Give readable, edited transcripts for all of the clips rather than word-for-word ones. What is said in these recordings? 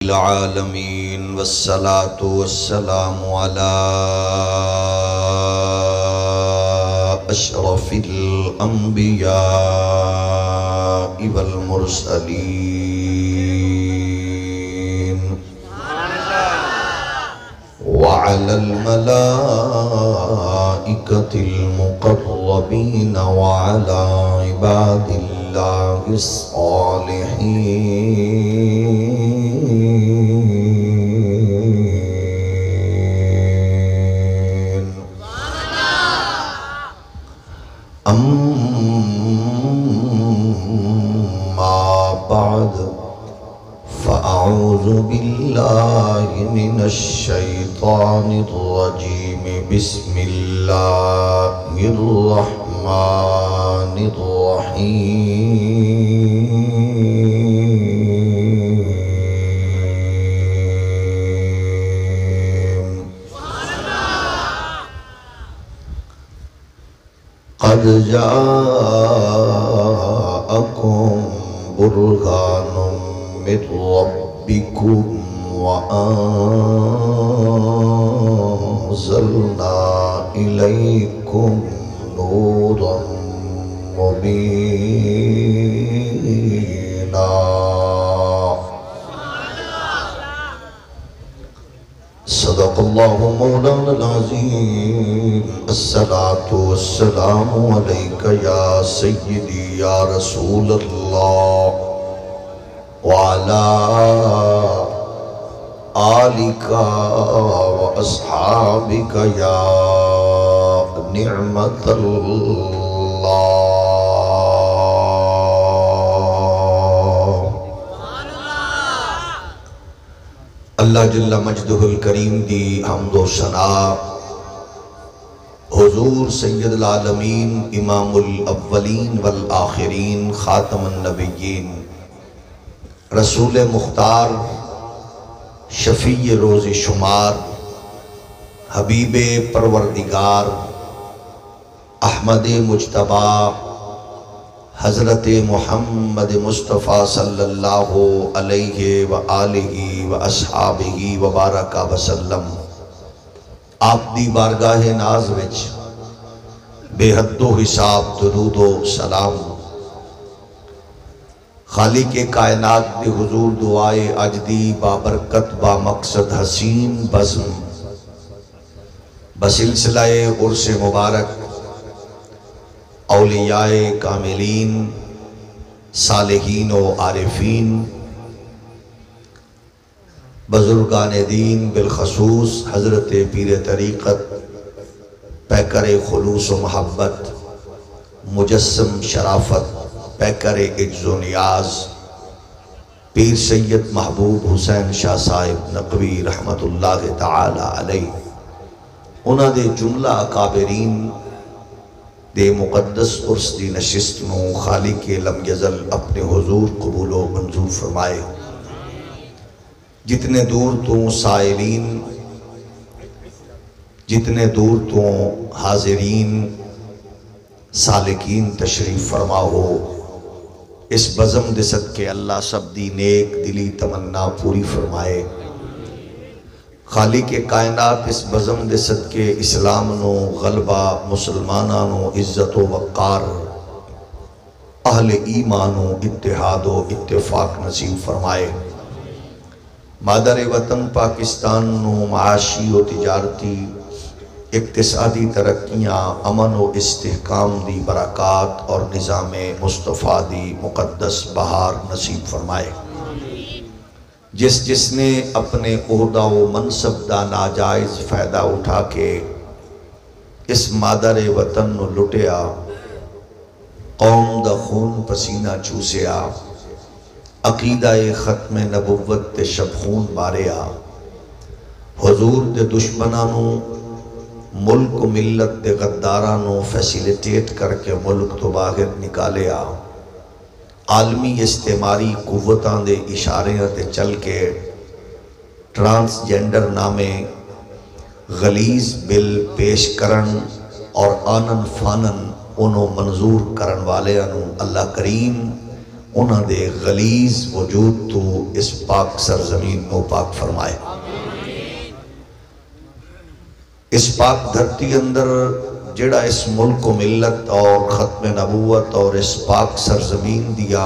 العالمین والصلاة والسلام على اشرف الانبیاء والمرسلین وعلى الملائکة المقربین وعلى عباد اللہ الصالحین اما بعد فاعوذ باللہ من الشیطان الرجیم بسم اللہ الرحمن الرحیم قد جاءکم برہان من ربکم وأنزلنا إليكم نورا مبينا صدق الله مولانا العظيم الصلاة والسلام عليك يا سيدي يا رسول الله وعلى آلك وأصحابك يا نعمة الله اللہ جل مجدہ الکریم دی حمد و ثنا حضور سید العالمین امام الاولین والآخرین خاتم النبیین رسول مختار شفیع روز شمار حبیب پروردگار احمد مجتبی حضرت محمد مصطفیٰ صلی اللہ علیہ وآلہ واصحابہ وبارک وسلم آپ دی بارگاہ ناز وچ بے حد و حساب درود و سلام خالق کائنات دی حضور دعائے اج دی بابرکت با مقصد حسین بزم بسلسلہ عرس مبارک اولیاء کاملین صالحین و عارفین بزرگان دین بالخصوص حضرت پیر طریقت پیکر خلوص و محبت مجسم شرافت پیکر عجز و نیاز پیر سید محبوب حسین شاہ صاحب نقوی رحمت اللہ تعالی علیہ انہاں دے جملہ اکابرین دے مقدس عرس دی نشست نو خالق لم یزل اپنے حضور قبول و منظور فرمائے جتنے دور تو سائلین جتنے دور تو حاضرین سالکین تشریف فرما ہو اس بزم دے صدقے اللہ سب دی نیک دلی تمنا پوری فرمائے خالق کائنات اس بزم دے صدقے اسلام نو غلبہ مسلمانانو عزت و وقار اہل ایمان و اتحاد و اتفاق نصیب فرمائے مادر وطن پاکستان نو معاشی و تجارتی اقتصادی ترقیاں امن و استحکام دی برکات اور نظام مصطفیٰ دی مقدس بہار نصیب فرمائے جس نے اپنے عہدہ و منصب دا ناجائز فائدہ اٹھا کے اس مادر وطن نو لٹیا قوم دا خون پسینہ چوسیا عقیدہ ختم نبوت تے شب خون باریا حضور دے دشمنانو ملک و ملت دے غدارانو فیسیلیٹیٹ کر کے ملک تو باہر نکالیا عالمی استعماری قوتاں دے اشارے تے چل کے ٹرانسجینڈر نامے غلیظ بل پیش کرن اور آنن فانن انہوں منظور کرن والے انہوں اللہ کریم انہاں دے غلیظ وجود تو اس پاک سرزمین کو پاک فرمائے۔ اس پاک دھرتی اندر جڑا اس ملک و ملت اور ختم نبوت اور اس پاک سرزمین دیا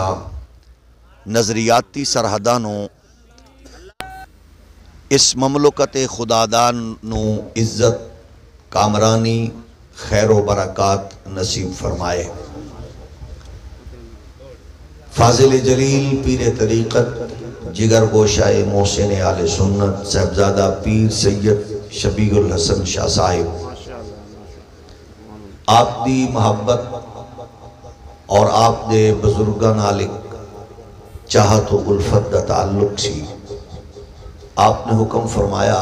نظریاتی سرحدانوں اس مملکت خدادان نو عزت کامرانی خیر و برکات نصیب فرمائے۔ فاضل جلیل پیر طریقت جگر گوشہ محسن آل سنت صاحبزادہ پیر سید شبیع الحسن شاہ صاحب، آپ دی محبت اور آپ دے بزرگاں نالک چاہت و الفت دا تعلق سی۔ آپ نے حکم فرمایا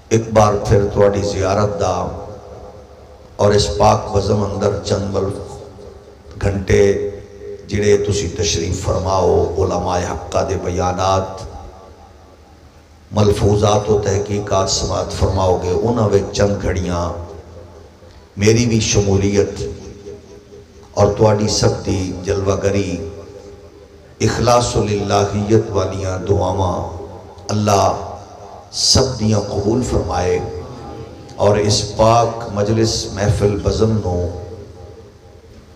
ایک بار پھر تواڈی زیارت دا اور اس پاک وزم اندر چند گھنٹے جڑے تسی تشریف فرماؤ، علماء حقہ دے بیانات ملفوظات و تحقیقات سماعت فرماؤ گے، انہاں وچ چند گھڑیاں میری بھی شمولیت اور تواڈی سب دی جلوہ گری اخلاص و للہیت والیاں دعاواں اللہ سب دیاں قبول فرمائے، اور اس پاک مجلس محفل بزم نو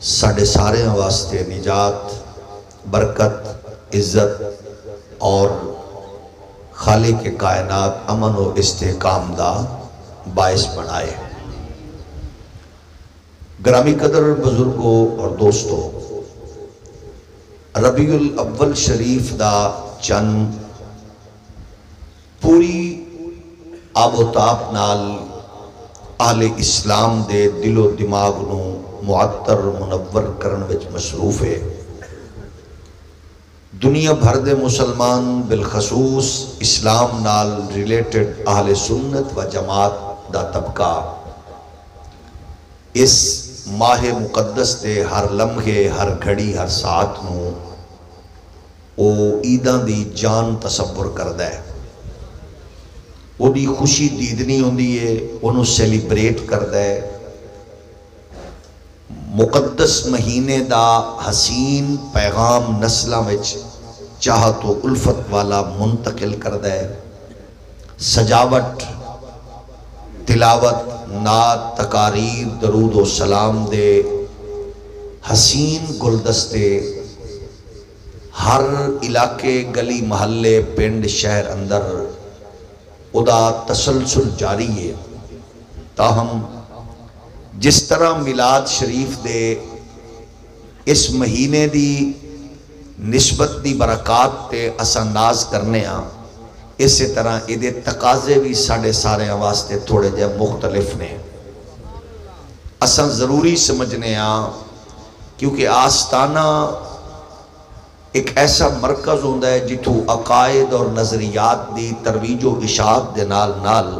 ساڑھے سارے واسطے نجات، برکت، عزت اور خالق کائنات امن و استحکام دا باعث بنائے۔ گرامی قدر بزرگوں اور دوستوں، ربیع الاول شریف دا چند پوری آب و تاب نال اہل اسلام دے دل و دماغ نو معطر منور کرن وچ مصروف ہے۔ دنیا بھر دے مسلمان بالخصوص اسلام نال ریلیٹڈ اہل سنت و جماعت دا طبقہ اس ماہ مقدس دے ہر لمحے، ہر گھڑی، ہر ساعت نو او عیداں دی جان تصور کردہ ہے، وہ دی خوشی دیدنی ہوندی ہے، انہوں سیلیبریٹ کردہ ہے، مقدس مہینے دا حسین پیغام نسلاں وچ چاہت و الفت والا منتقل کردہ ہے۔ سجاوٹ، تلاوت، نعت، تقاریر، درود و سلام دے حسین گلدستے ہر علاقے، گلی، محلے، پنڈ، شہر اندر ادا تسلسل جاری ہے۔ تاہم جس طرح میلاد شریف دے اس مہینے دی نسبت دی برکات تے اساں ناز کرنے ہاں، اسی طرح ادھے تقاضے بھی ساڑھے سارے واسطے تھوڑے جے مختلف نے۔ اساں ضروری سمجھنے ہاں کیونکہ آستانہ ایک ایسا مرکز ہوندہ ہے جتھو عقائد اور نظریات دی ترویج و اشاعت دے نال نال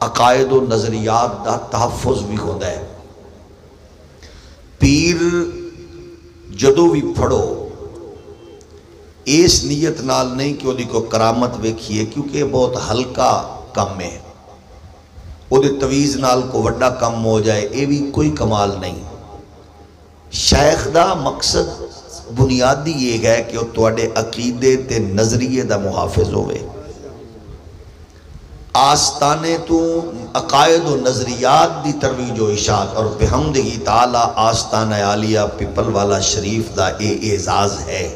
عقائد و نظریات دا تحفظ بھی ہوندہ ہے۔ پیر جدو بھی پڑھو اس نیت نال نہیں کہ وہ دی کو کرامت ویکھیے، کیونکہ یہ بہت ہلکا کم ہے، وہ دی تویز نال کو وڈا کم ہو جائے، یہ بھی کوئی کمال نہیں۔ شیخ دا مقصد بنیادی یہ ہے کہ وہ تواڈے عقیدے تے نظریے دا محافظ ہوئے۔ آستانے تو عقائد و نظریات دی ترویج و اشاعت، اور بحمدہ تعالی آستانہ عالیہ پیپل والا شریف دا اعزاز ہے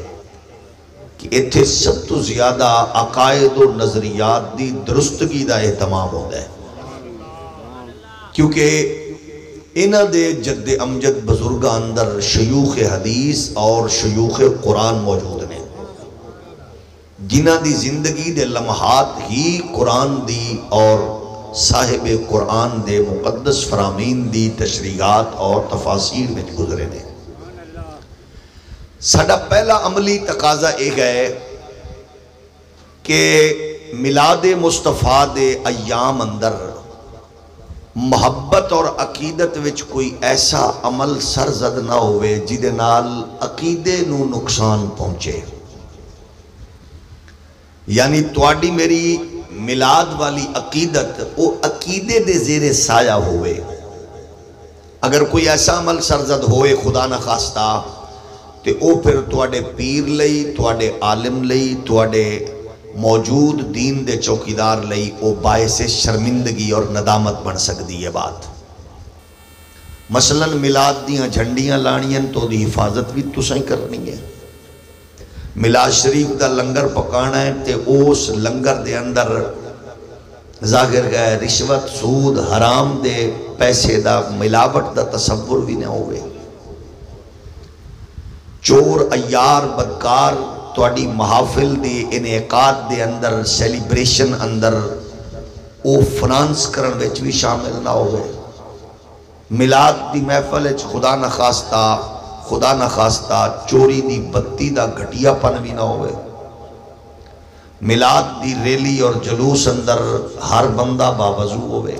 کہ اتھے سب تو زیادہ عقائد و نظریات دی درستگی دا اہتمام ہوتا ہے، کیونکہ انہ دے جد امجد بزرگاں اندر شیوخ حدیث اور شیوخ قرآن موجود نے، جنہ دی زندگی دے لمحات ہی قرآن دی اور صاحب قرآن دے مقدس فرامین دی تشریحات اور تفاسیر میں گزرے نے۔ ساڑھا پہلا عملی تقاضا ایک ہے کہ میلاد مصطفیٰ دے ایام اندر محبت اور عقیدت وچ کوئی ایسا عمل سرزد نہ ہوئے جدے نال عقیدے نو نقصان پہنچے، یعنی تواڈی میری میلاد والی عقیدت وہ عقیدے دے زیر سایہ ہوئے۔ اگر کوئی ایسا عمل سرزد ہوئے خدا نخواستہ تے او پھر تواڈے پیر لئی، تواڈے عالم لئی، تواڈے موجود دین دے چوکیدار لئی او باعث شرمندگی اور ندامت بن سکتی ہے بات۔ مثلا میلاد دیاں جھنڈیاں لانیاں تو دی حفاظت بھی تسیں کرنی ہے۔ میلاد شریف دا لنگر پکانا ہے تے اس لنگر دے اندر ظاہر گئے رشوت، سود، حرام دے پیسے دا ملاوٹ دا تصور بھی نہ ہوئے۔ چور، عیار، بدکار تواڈی محافل دی انعقاد دے اندر، سیلیبریشن اندر او فنانس کرن وچ بھی شامل نہ ہوئے۔ میلاد دی محفل وچ خدا نخواستہ چوری دی بتی دا گھٹیا پن بھی نہ ہوئے۔ میلاد دی ریلی اور جلوس اندر ہر بندہ باوضو ہوئے،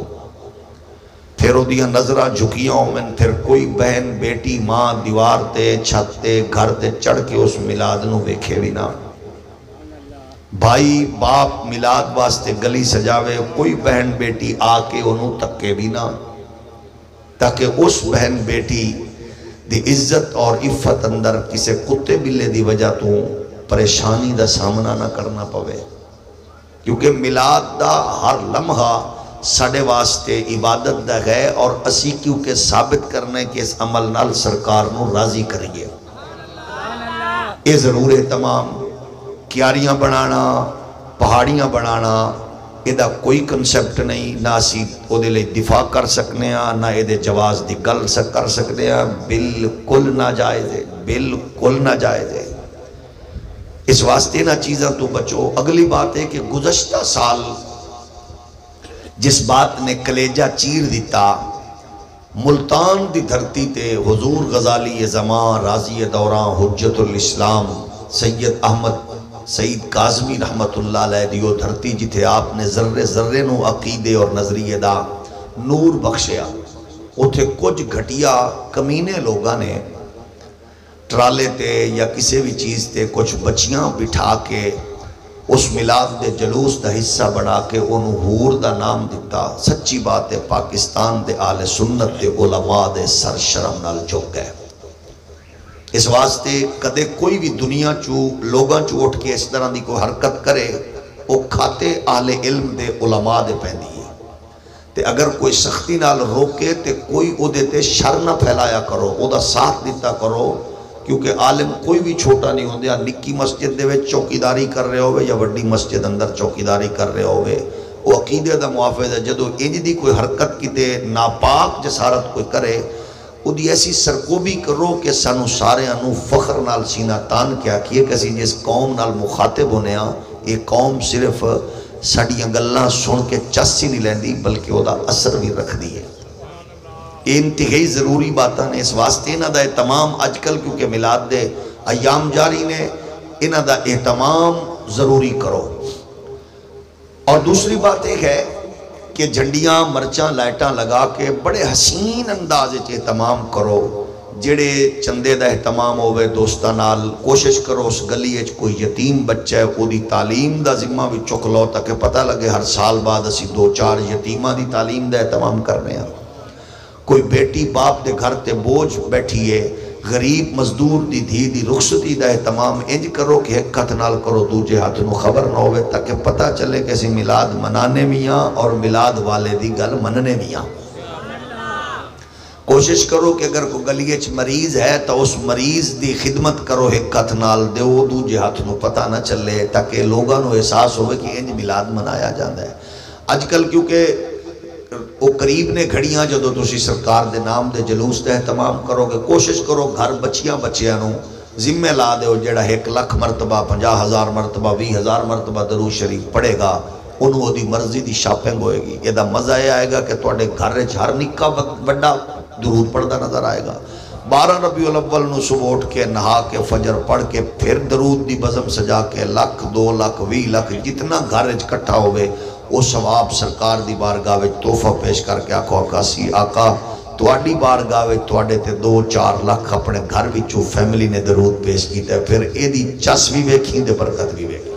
پھر اودیاں نظرہ جھکیاں ہوئیں، پھر کوئی بہن، بیٹی، ماں دیوار تے، چھت تے، گھر تے چڑھ کے اس میلاد نو ویکھے بھی نہ۔ بھائی باپ میلاد واسطے گلی سجاوے، کوئی بہن بیٹی آ کے انہوں تکے بھی نہ، تاکہ اس بہن بیٹی دی عزت اور عفت اندر کسے کتے بلے دی وجہ تو پریشانی دا سامنا نہ کرنا پوے، کیونکہ میلاد دا ہر لمحہ ساڑے واسطے عبادت دا ہے، اور اسی کیونکہ ثابت کرنے کہ اس عمل نال سرکار نو راضی کریے۔ اے ضرور ہے تمام کیاریاں بنانا، پہاڑیاں بنانا، ایدہ کوئی کنسپٹ نہیں، نہ اسی او دے لئے دفاع کر سکنے ہیں، نہ ایدے جواز دی گل کر سکنے ہیں، بالکل ناجائز ہے، بالکل ناجائز ہے۔ اس واسطے نہ چیزاں تو بچو۔ اگلی بات ہے کہ گزشتہ سال جس بات نے کلیجہ چیر دیتا، ملتان دی دھرتی تے حضور غزالی زمان، راضی دوراں، حجت الاسلام، سید احمد سید کاظمی رحمت اللہ علیہ دیو دھرتی جتھے آپ نے ذرے ذرے نو عقیدے اور نظریے دا نور بخشیا، اتھے کچھ گھٹیا کمینے لوگاں نے ٹرالے تے یا کسی بھی چیز تے کچھ بچیاں بٹھا کے اس میلاد دے جلوس دا حصہ بڑھا کے انہوں حور دا نام دیتا۔ سچی بات ہے پاکستان دے اہل سنت دے علماء دے سر شرم نال جھک گئے۔ اس واسطے کدے کوئی بھی دنیا چو لوگاں چو اٹھ کے اس طرح دی کوئی حرکت کرے وہ کھاتے اہل علم دے علماء دے پہندی ہے، تے اگر کوئی سختی نال روکے تے کوئی او دیتے شر نہ پھیلایا کرو، او دا ساتھ دیتا کرو، کیونکہ عالم کوئی بھی چھوٹا نہیں ہوندے، نکی مسجد دے وچ چوکیداری کر رہے ہوئے یا وڈی مسجد اندر چوکیداری کر رہے ہوئے، وہ عقیدے دا محافظ ہے۔ جدو انج دی کوئی حرکت کیتے ناپاک جسارت کوئی کرے، وہ دی ایسی سرکوبی کرو کہ سانو سارے انو فخر نال سینہ تان کیا کیے کسی جس قوم نال مخاطب ہونے ہاں، یہ قوم صرف ساڑیاں گلاں سن کے چاسی نہیں لیندی بلکہ وہ دا اثر بھی رکھ دی ہے۔ یہ انتہائی ضروری باتاں نے، اس واسطے انہاں دا اہتمام اج کل کیونکہ میلاد دے ایام جاری نے، انہاں دا اہتمام ضروری کرو۔ اور دوسری بات ایک ہے کہ جھنڈیاں مرچاں لائٹاں لگا کے بڑے حسین اندازے اہتمام کرو، جڑے چندے دا اہتمام ہوئے دوستاں نال کوشش کرو اس گلی اچ کوئی یتیم بچہ ہے وہ دی تعلیم دا ذمہ بھی چک لو تاکہ پتہ لگے ہر سال بعد اسی 2-4 یتیمہ دی تعلیم دا اہتمام کرنے ہیں۔ کوئی بیٹی باپ دے گھر تے بوجھ بیٹھی ہے، غریب مزدور دی دھی دی رخصتی دا اہتمام انج کرو کہ ایک ہاتھ نال کرو دوجے ہاتھ نو خبر نہ ہوئے تاکہ پتہ چلے کہ اسی میلاد منانے میاں اور میلاد والے دی گل مننے میاں۔ کوشش کرو کہ اگر کوئی گلی وچ مریض ہے تو اس مریض دی خدمت کرو ایک ہاتھ نال دیو دوجے ہاتھ نو پتہ نہ چلے تاکہ لوگاں نو احساس ہوئے کہ انج میلاد منایا جاندہ ہے۔ آج کل کیونکہ وہ قریب نے گھڑیاں جدو تسی سرکار دے نام دے جلوس دے اہتمام کرو کہ کوشش کرو گھر بچیاں نو ذمہ لا دے جڑا 1,00,000 مرتبہ 50,000 مرتبہ 20,000 مرتبہ درود شریف پڑھے گا انہوں دی مرضی دی شاپنگ ہوئے گی۔ یہ دا مزہ یہ آئے گا کہ توڑے گھر ہر نکا بڑا درود پڑھدا نظر آئے گا۔ 12 ربیع الاول نو صبح اٹھ کے نہا کے فجر پڑھ کے پھر درود دی بزم سجا کے 1,00,000 2,00,000 20,00,000 جتنا گھر اکٹھا ہوئے وہ ثواب سرکار دی بارگاہ وچ تحفہ پیش کر کے آکھو آقاسی آقا تواڈی بارگاہ وچ تواڈے تے 2-4 لاکھ اپنے گھر وچوں فیملی نے درود پیش کیتا ہے، پھر اے دی چس بھی ویکھی تے برکت بھی ویکھی۔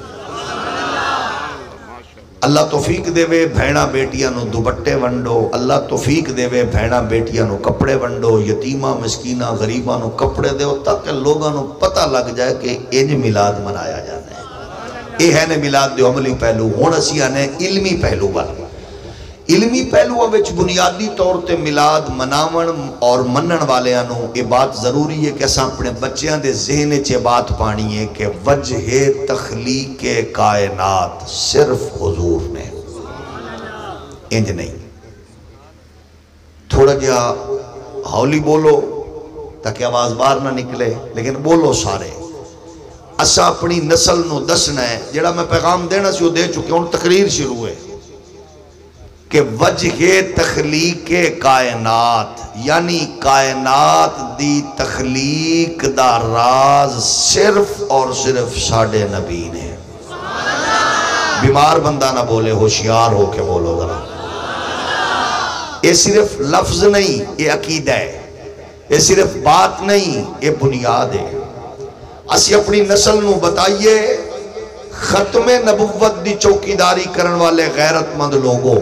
اللہ توفیق دے وے بھیڑا بیٹیاں نو دوپٹے ونڈو، اللہ توفیق دے وے بھیڑا بیٹیاں نو کپڑے ونڈو، یتیمہ مسکینہ غریباں نو کپڑے دیو، تاکہ لوگاں نو پتہ لگ جائے کہ انج میلاد منایا جانا ہے۔ یہ ہے نے میلاد دے عملی پہلو۔ ہون اسی آنے علمی پہلو بار علمی پہلو وچ بنیادی طور تے میلاد مناون اور منن والے انو یہ بات ضروری ہے کہ اساں اپنے بچیاں دے ذہن چے بات پانی ہے کہ وجہ تخلیق کائنات صرف حضور نے، انج نہیں۔ تھوڑا جہا ہولی بولو تاکہ آواز باہر نہ نکلے، لیکن بولو سارے۔ اساں اپنی نسل نو دسنا ہے، جڑا میں پیغام دینا سی وہ دے چکے ہوں، تقریر شروع ہے کہ وجہ تخلیق کائنات یعنی کائنات دی تخلیق دا راز صرف اور صرف ساڑھے نبی نے۔ بیمار بندہ نہ بولے، ہوشیار ہو کے بولو ذرا۔ یہ صرف لفظ نہیں، یہ عقیدہ ہے، یہ صرف بات نہیں، یہ بنیاد ہے۔ اسی اپنی نسل نو بتائیے، ختم نبوت دی چوکیداری کرن والے غیرت مند لوگوں،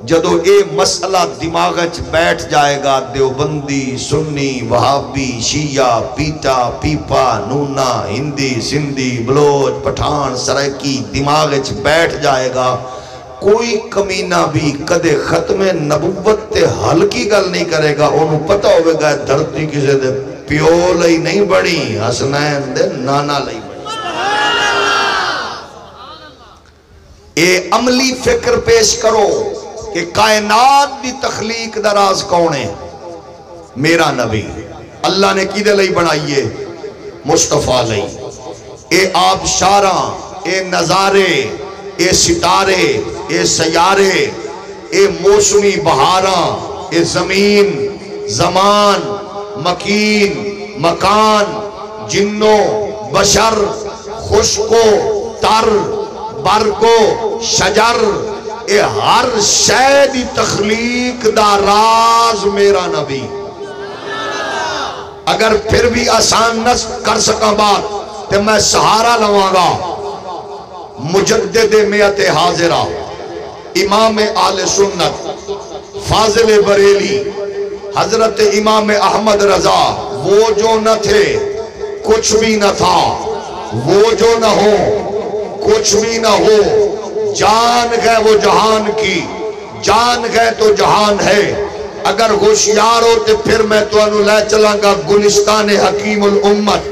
جدو اے مسئلہ دماغچ بیٹھ جائے گا، دیوبندی، سنی، وہابی، شیعہ، پیٹا، پیپا، نونا، ہندی، سندھی، بلوچ، پٹھان، سرائکی دماغچ بیٹھ جائے گا، کوئی کمینہ بھی کدے ختم نبوت تے ہلکی گل نہیں کرے گا۔ انہوں پتہ ہوئے گا دھرتی کسے دے پیو لئی نہیں بڑی، حسنین دے نانا لئی بڑی۔ اے عملی فکر پیش کرو کہ کائنات دی تخلیق دا راز کون ہے؟ میرا نبی۔ اللہ نے کی دے لئی بنائیے؟ مصطفیٰ لئی۔ اے آبشاراں، اے نظارے، اے ستارے، اے سیارے، اے موسمی بہاراں، اے زمین، زمان، مکین، مکان، جنوں، بشر، خشکو، تر، برگو، شجر، اے ہر شے دی تخلیق دا راز میرا نبی۔ اگر پھر بھی آسان نہ کر سکا بات تو میں سہارا لواں گا مجدد میت حاضرہ، امام آل سنت، فاضل بریلی، حضرت امام احمد رضا۔ وہ جو نہ تھے کچھ بھی نہ تھا، وہ جو نہ ہو کچھ بھی نہ ہو، جان گئے وہ جہان کی، جان گئے تو جہان ہے۔ اگر ہوشیار ہو تو پھر میں تو انہوں لے چلاں گا گلستان حکیم الامت،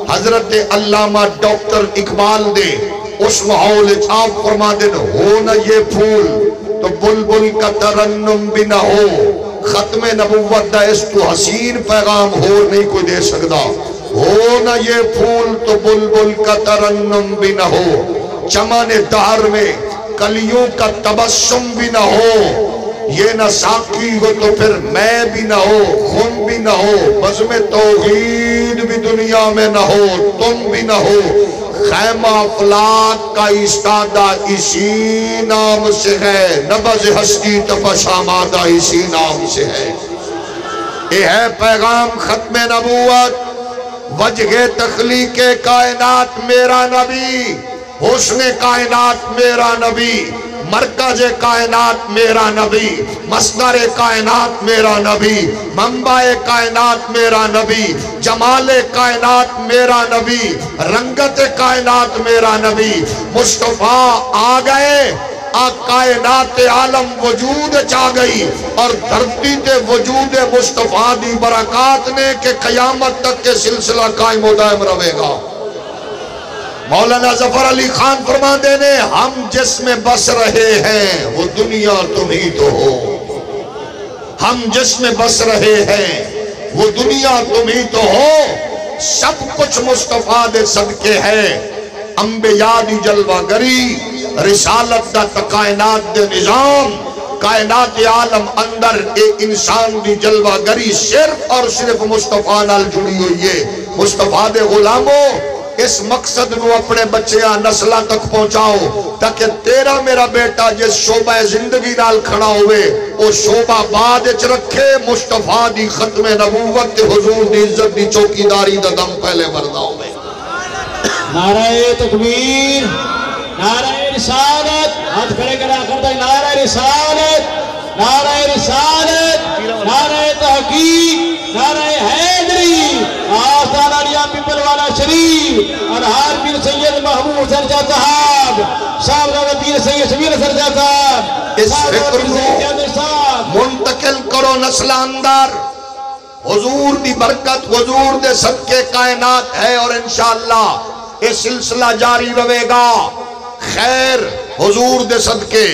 حضرت علامہ ڈاکٹر اقبال دے اس محول آپ فرما دن، ہو نہ یہ پھول تو بلبل کا ترنم بھی نہ ہو۔ ختم نبوت دا اس تو حسین پیغام ہو نہیں کوئی دے سکتا۔ ہو نہ یہ پھول تو بلبل کا ترنم بھی نہ ہو، چمن دہر میں کلیوں کا تبسم بھی نہ ہو، یہ نہ ساقی ہو تو پھر میں بھی نہ ہو، خون بھی نہ ہو، بزم توحید بھی دنیا میں نہ ہو، تم بھی نہ ہو۔ خیمہ افلاک کا استادہ اسی نام سے ہے، نبض ہستی تپش آمادہ اسی نام سے ہے۔ یہ ہے پیغام ختم نبوت، وجہ تخلیق کائنات میرا نبی، حسن کائنات میرا نبی، مرکز کائنات میرا نبی، مصدر کائنات میرا نبی، منبع کائنات میرا نبی، جمال کائنات میرا نبی، رنگت کائنات میرا نبی۔ مصطفیٰ آ گئے، کائنات عالم وجود چاہ گئی، اور دھرتی تے وجود مصطفیٰ دی برکات نے کہ قیامت تک کے سلسلہ قائم و دائم رہے گا۔ مولانا ظفر علی خان فرما دینے، ہم جس میں بس رہے ہیں وہ دنیا تم ہی تو ہو، ہم جس میں بس رہے ہیں وہ دنیا تم ہی تو ہو، سب کچھ مصطفیٰ دے صدقے ہے، انبیاء دی جلوہ گری، رسالت دا کائنات دے نظام، کائنات عالم اندر ایک انسان دی جلوہ گری صرف اور صرف مصطفیٰ نال جڑی ہوئی ہے۔ مصطفیٰ دے غلاموں، اس مقصد نو اپنے بچیاں نسلہ تک پہنچاؤ تاکہ تیرا میرا بیٹا جس شعبہ زندگی نال کھڑا ہوئے وہ شعبہ بعد اچ رکھے، مصطفیٰ دی ختم نبوت حضور دی عزت دی چوکیداری دا دم پہلے مردہ ہوئے۔ نعرہ تکبیر، نعرہ رسالت، نعرہ رسالت، نعرہ تحقیق، نعرہ حیدری، آستان علیہ پیپل والا شریف، انہار پیر سید محمود سرجہ صاحب، شاہ پیر سید شبیر سرجہ صاحب، اس فکر کو منتقل کرو نسل اندر. حضور دی برکت حضور دے صدقے کائنات ہے اور انشاءاللہ یہ سلسلہ جاری رہے گا. خیر حضور دے صدقے،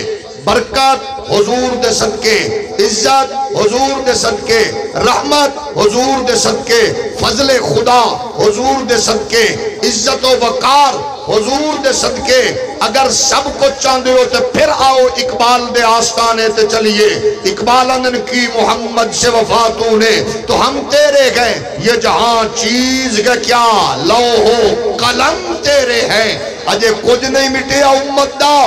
برکت حضور دے صدقے، عزت حضور دے صدقے، رحمت حضور دے صدقے، فضل خدا حضور دے صدقے، عزت و وقار حضور دے صدقے. اگر سب کچھ چاندے ہو تو پھر آؤ اقبال دے آستانے تے چلیے. اقبال انن کی محمد سے وفاتوں نے تو ہم تیرے گئے، یہ جہاں چیز کا کیا لوح قلم تیرے ہیں. اجے کچھ نہیں مٹیا امت دا،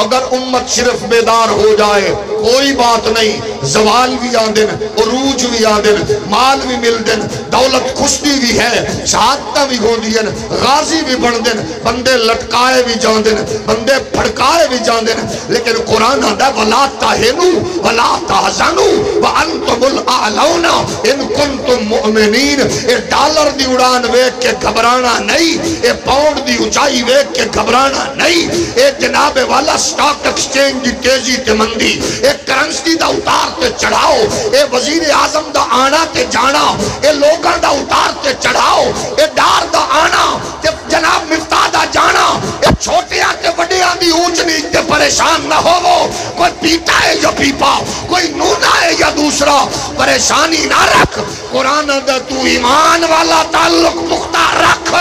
اگر امت صرف بیدار ہو جائے کوئی بات نہیں. زوال بھی آندن، عروج بھی آندن، مال بھی مل دن، دولت خشتی بھی ہے، شہادتہ بھی ہو دین، غازی بھی بڑھ دن، بندے لٹکائے بھی جاندن، بندے پھڑکائے بھی جاندن. لیکن قرآن آدھا وَلَا تَهِنُوا وَلَا تَحْزَنُوا وَأَنْتُمُ الْأَعْلَوْنَ إِن كُنتُم مُؤْمِنِينَ. اے ڈالر دی اڑان ویک کے گھبرانا نہیں، اے پاؤنڈ دی اونچائی ویک کے گھبرانا نہیں، اے جناب والا سٹاک ایکسچینج دی تیزی تے مندی، اے کرنسی دا اتار تے چڑھاؤ، اے وزیر اعظم دا آنا تے جانا، اے لوگاں دا اتار تے چڑھاؤ، اے ڈار دا آنا تے جناب مفتاح دا جانا، اے چھوٹیاں تے وڈیاں دی اونچ نیچ تے پریشان نہ ہوو. کوئی پیتا ہے یا پیپا، کوئی نونا ہے یا دوسرا، پریشانی نہ رکھ. قرآن دا تو ایمان والا تعلق پختہ رکھ،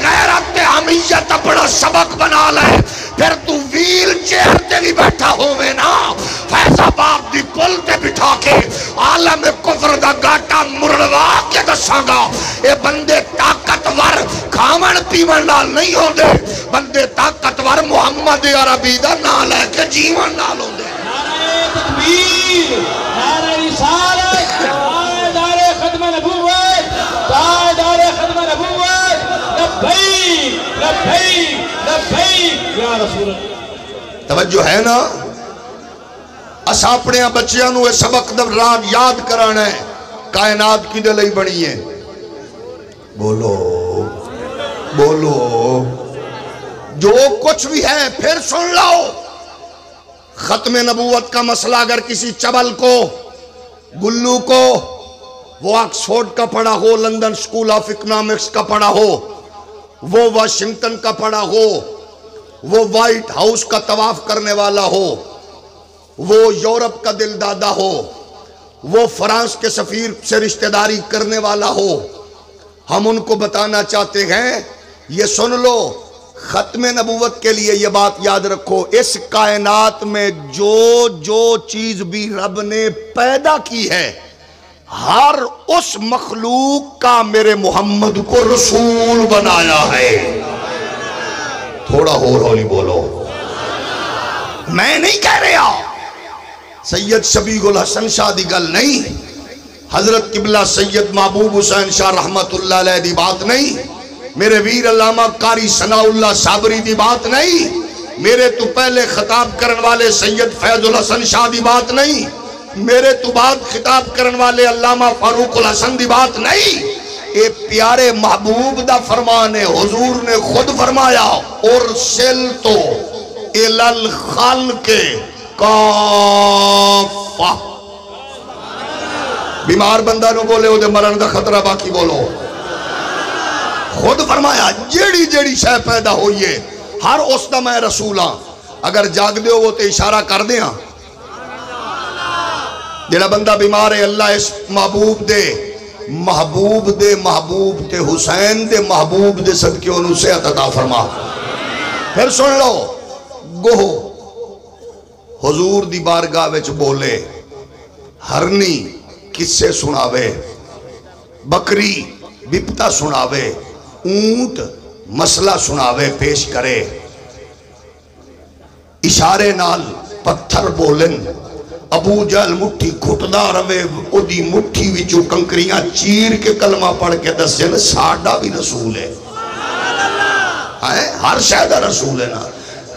غیرت حمیت اپنا سبق بنا لے. پھر تو ویل چیئر تے بھی بیٹھا ہوئے نا، فیض آباد دی پل تے بٹھا کے عالم کفر دا گاٹا مرڑوا کے دساں گا. اے بندے طاقتور کھاون پیون نال نہیں ہوندے، بندے طاقتور محمد عربی دا نام لے کے جیون نال ہوندے. نعرہ تکبیر، نعرہ رسالت، تاجدار ختم نبوت، تاجدار ختم نبوت، لبیک لبیک لبیک یا رسول اللہ. توجہ ہے نا؟ اسا اپنے بچیاں نو سبق دوران یاد کرانا ہے. کائنات کی دلئی بڑی ہے. بولو بولو جو کچھ بھی ہے پھر سن لو. ختم نبوت کا مسئلہ اگر کسی چبل کو، گلو کو، وہ آکسفورڈ کا پڑھا ہو، لندن سکول آف اکنامکس کا پڑھا ہو، وہ واشنگٹن کا پڑھا ہو، وہ وائٹ ہاؤس کا طواف کرنے والا ہو، وہ یورپ کا دل دادا ہو، وہ فرانس کے سفیر سے رشتہ داری کرنے والا ہو، ہم ان کو بتانا چاہتے ہیں یہ سن لو. ختم نبوت کے لیے یہ بات یاد رکھو، اس کائنات میں جو چیز بھی رب نے پیدا کی ہے، ہر اس مخلوق کا میرے محمد کو رسول بنایا ہے. تھوڑا ہولی بولو. میں نہیں کہہ رہا سید شبیغ الحسن شاہ دی گل نہیں، حضرت قبلہ سید محبوب حسین شاہ رحمت اللہ علیہ دی بات نہیں، میرے ویر علامہ قاری ثناء اللہ صابری دی بات نہیں، میرے تو پہلے خطاب کرن والے سید فیض الحسن شاہ دی بات نہیں، میرے تو بعد خطاب کرن والے علامہ فاروق الحسن دی بات نہیں. اے پیارے محبوب دا فرمان ہے. حضور نے خود فرمایا ارسلتو الی الخلق کافہ. بیمار بندہ نو بولے او دے مرن دا خطرہ، باقی بولو. خود فرمایا جیڑی شے پیدا ہوئی ہے ہر اس دا میں رسول ہاں. اگر جاگ دے ہو وہ تے اشارہ کر دے ہاں. جیڑا بندہ بیمار ہے اللہ اس محبوب دے محبوب تے حسین دے محبوب دے صدقے انہوں سے عطا فرما. پھر سن لو گوہ حضور دی بارگاہ وچ بولے، ہرنی قصے سناوے، بکری بپتا سناوے، اونٹ مسئلہ سناوے پیش کرے، اشارے نال پتھر بولن، ابو جہل مٹھی گھٹدا روے، او دی مٹھی وچوں کنکریاں چیر کے کلمہ پڑھ کے دس جن ساڑھا بھی رسول ہے. ہر شاید رسول ہے نا.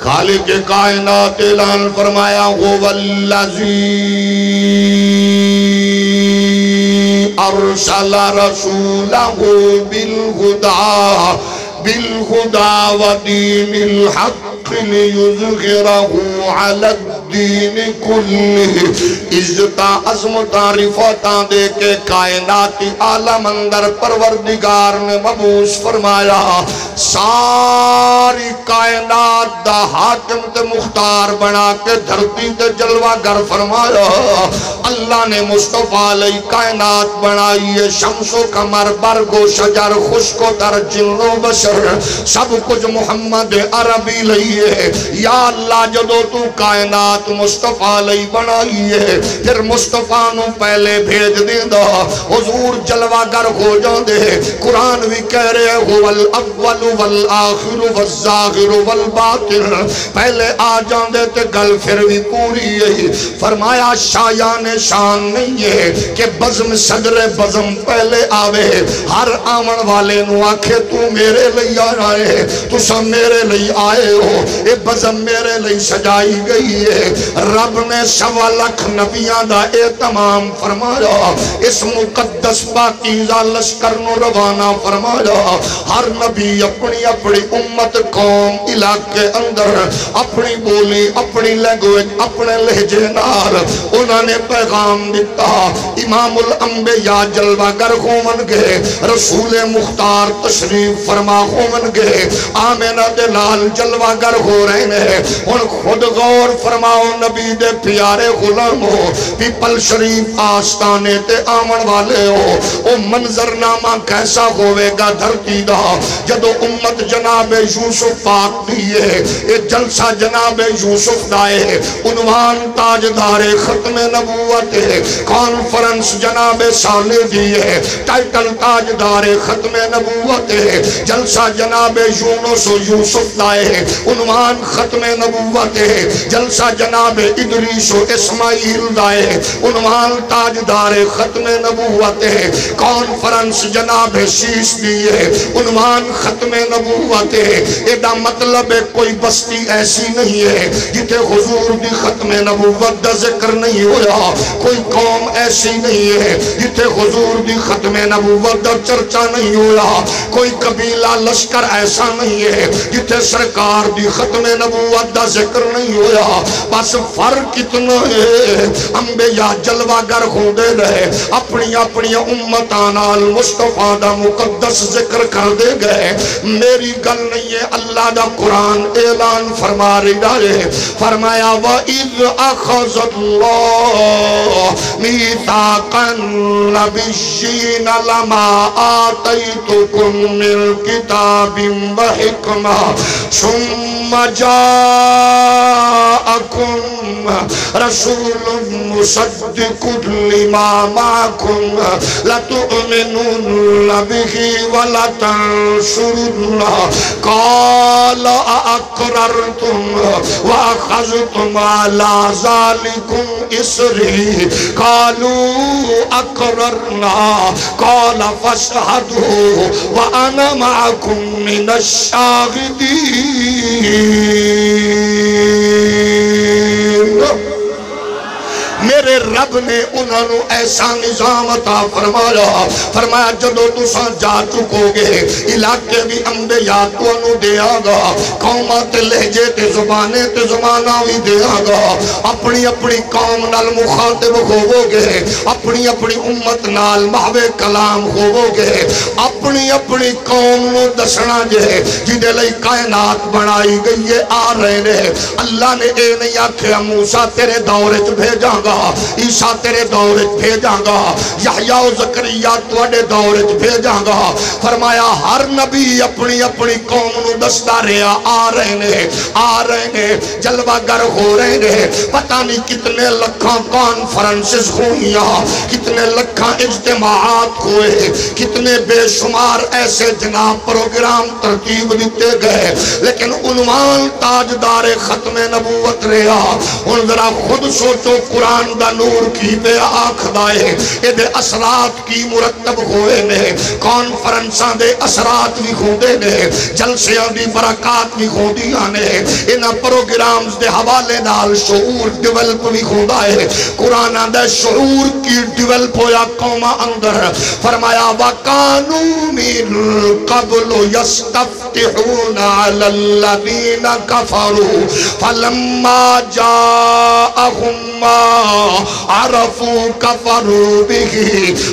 خالق کائنات اعلان فرمایا هو الذی ارسل رسوله بالهدى ودین الحق لیظہرہ علی الدین کلہ. عزتاں عظمتاں رفعتاں دے کے کائناتی عالم اندر پروردگار نے مبعوث فرمایا. ساری کائنات دا حاکم تے مختار بنا کے دھرتی تے جلوہ گر فرمایا. اللہ نے مصطفیٰ علیہ کائنات بنائی ہے. شمس و قمر برگ و شجر خشک و تر جن و بشر سب کچھ محمد عربی لئیے. یا اللہ جدو تو کائنات مصطفیٰ علیہ بنائی ہے پھر مصطفیٰ نو پہلے بھیج دیندہ حضور جلوہ گر ہو جان دے. قرآن بھی کہہ رہے هو الاول والآخر والظاہر والباطن. پہلے آ جان دے تے گل پھر بھی پوری ہے. فرمایا شایان شان نہیں ہے کہ بزم صدر بزم پہلے آوے. ہر آمن والے نو آکھے تو میرے لئی آ رہے تو سب میرے لئی آئے ہو. اے بزم میرے لئی سجائی گئی ہے. رب نے 1.25 لاکھ نبیاں دا اہتمام فرمایا. اس مقدس پاکیزہ لشکر نو روانہ فرمایا. ہر نبی اپنی اپنی امت قوم علاقے اندر اپنی بولی اپنی لینگویج اپنے لہجے نال انہوں نے پیغام دیتا. امام الانبیاء جلوہ گر ہومن گے. رسول مختار تشریف فرما ہومن گے. آمینہ دلال جلوہ گر ہو رہے ہیں. ان خود غور فرماؤ نبی دے پیارے غلاموں پیپل شریف آستانے تے آمن والے ہو. او منظر نامہ کیسا ہوئے گا دھرتی دا جدو امت جناب یوسف پاک دیئے. اے جلسہ جناب یوسف دائے. عنوان تاجدار ختم نبوت ہے. کانفرنس جناب صالح دیئے. ٹائٹل تاجدار ختم نبوت ہے. جلسہ جناب یونس و یوسف دائے. عنوان ختم نبوت ہے. جلسہ جناب ادریس و اسماعیل دائے. عنوان تاجدار ختم نبوت ہے. کانفرنس جناب شیش دیئے. عنوان ختم نبوت ہے. ایڈا مطلب ہے کوئی بستی ایسی نہیں ہے جتے حضور دی ختم نبوت دا ذکر نہیں ہویا. کوئی قوم ایسی نہیں ہے جتے حضور دی ختم نبوت دا چرچا نہیں ہویا. کوئی قبیلہ لشکر ایسا نہیں ہے جتے سرکار دی ختم نبوت دا ذکر نہیں ہویا. بس فرق اتنا ہے انبیاء جلوہ گر ہوندے رہے. اپنی اپنی امتانال مصطفیٰ دا مقدس ذکر کر دے گئے. میری گل نہیں ہے اللہ دا قرآن اعلان فرما رہا ہے. فرمایا وَإِذْ أَخَذَ اللَّهُ مِيثَاقَ النَّبِيِّينَ لَمَا آتَيْتُكُم مِّن كِتَابٍ وَحِكْمَةٍ ثُمَّ جَاءَكُم رَسُولٌ مُصَدِّقٌ لِّمَا مَعَكُمْ لَتُؤْمِنُنَّ بِهِ وَلَتَنصُرُنَّهُ قَالَ أَأَقْرَرْتُمْ وَأَخَذْتُمْ عَلَى ذَلِكُمْ إِصْرِي قَالُوا أَقْرَرْنَا قَالَ فَاشْهَدُوا وَأَنَا مَعَكُمْ مِنَ الشَّاهِدِينَ. میرے رب نے انہوں نے ایسا نظام عطا فرمایا. فرمایا جدو تساں جا چکو گے علاقے بھی انبیاء تو انہوں دے آگا. قومات لہجے تے زبانے تے زمانہ بھی دے آگا. اپنی اپنی قوم نال مخاطب ہوو گے. اپنی اپنی امت نال محو کلام ہوو گے. اپنی اپنی قوم نو دسنا جے جدے لئی کائنات بنائی گئی ہے آ رہے نے. اللہ نے اے نہیں آکھیا موسیٰ تیرے دورت بھیجاں گا. عیسیٰ تیرے دورت بھیجاں گا. یحییٰ و زکریا تواڈے دورت بھیجاں گا. فرمایا ہر نبی اپنی اپنی قوم نو دستا رہا آ رہے نے جلوہ گر ہو رہے نے. پتہ نہیں کتنے لکھاں کانفرنسز ہوئیاں, کتنے لکھاں اجتماعات ہوئے, کتنے بے شمار شمار ایسے جناب پروگرام ترتیب دیتے گئے، لیکن عنوان تاجدار ختم نبوت رہا۔ ان ذرا خود سوچو قرآن دا نور کی بے آنکھ دائے یہ اثرات کی مرتب ہوئے نے، کانفرنساں دے اثرات بھی ہوندے نے، جلسیاں دی برکات بھی ہوندیاں نے، انہاں پروگرامز دے حوالے نال شعور ڈیولپ بھی ہوندا ہے۔ قرآن دے شعور کی ڈیولپ ہویا قومہ اندر، فرمایا وَقَانُوا مِن قَبْلُ يَسْتَفْتِحُونَ عَلَى الَّذِينَ كَفَرُوا فَلَمَّا جَاءَهُمْ مَا عَرَفُوا كَفَرُوا بِهِ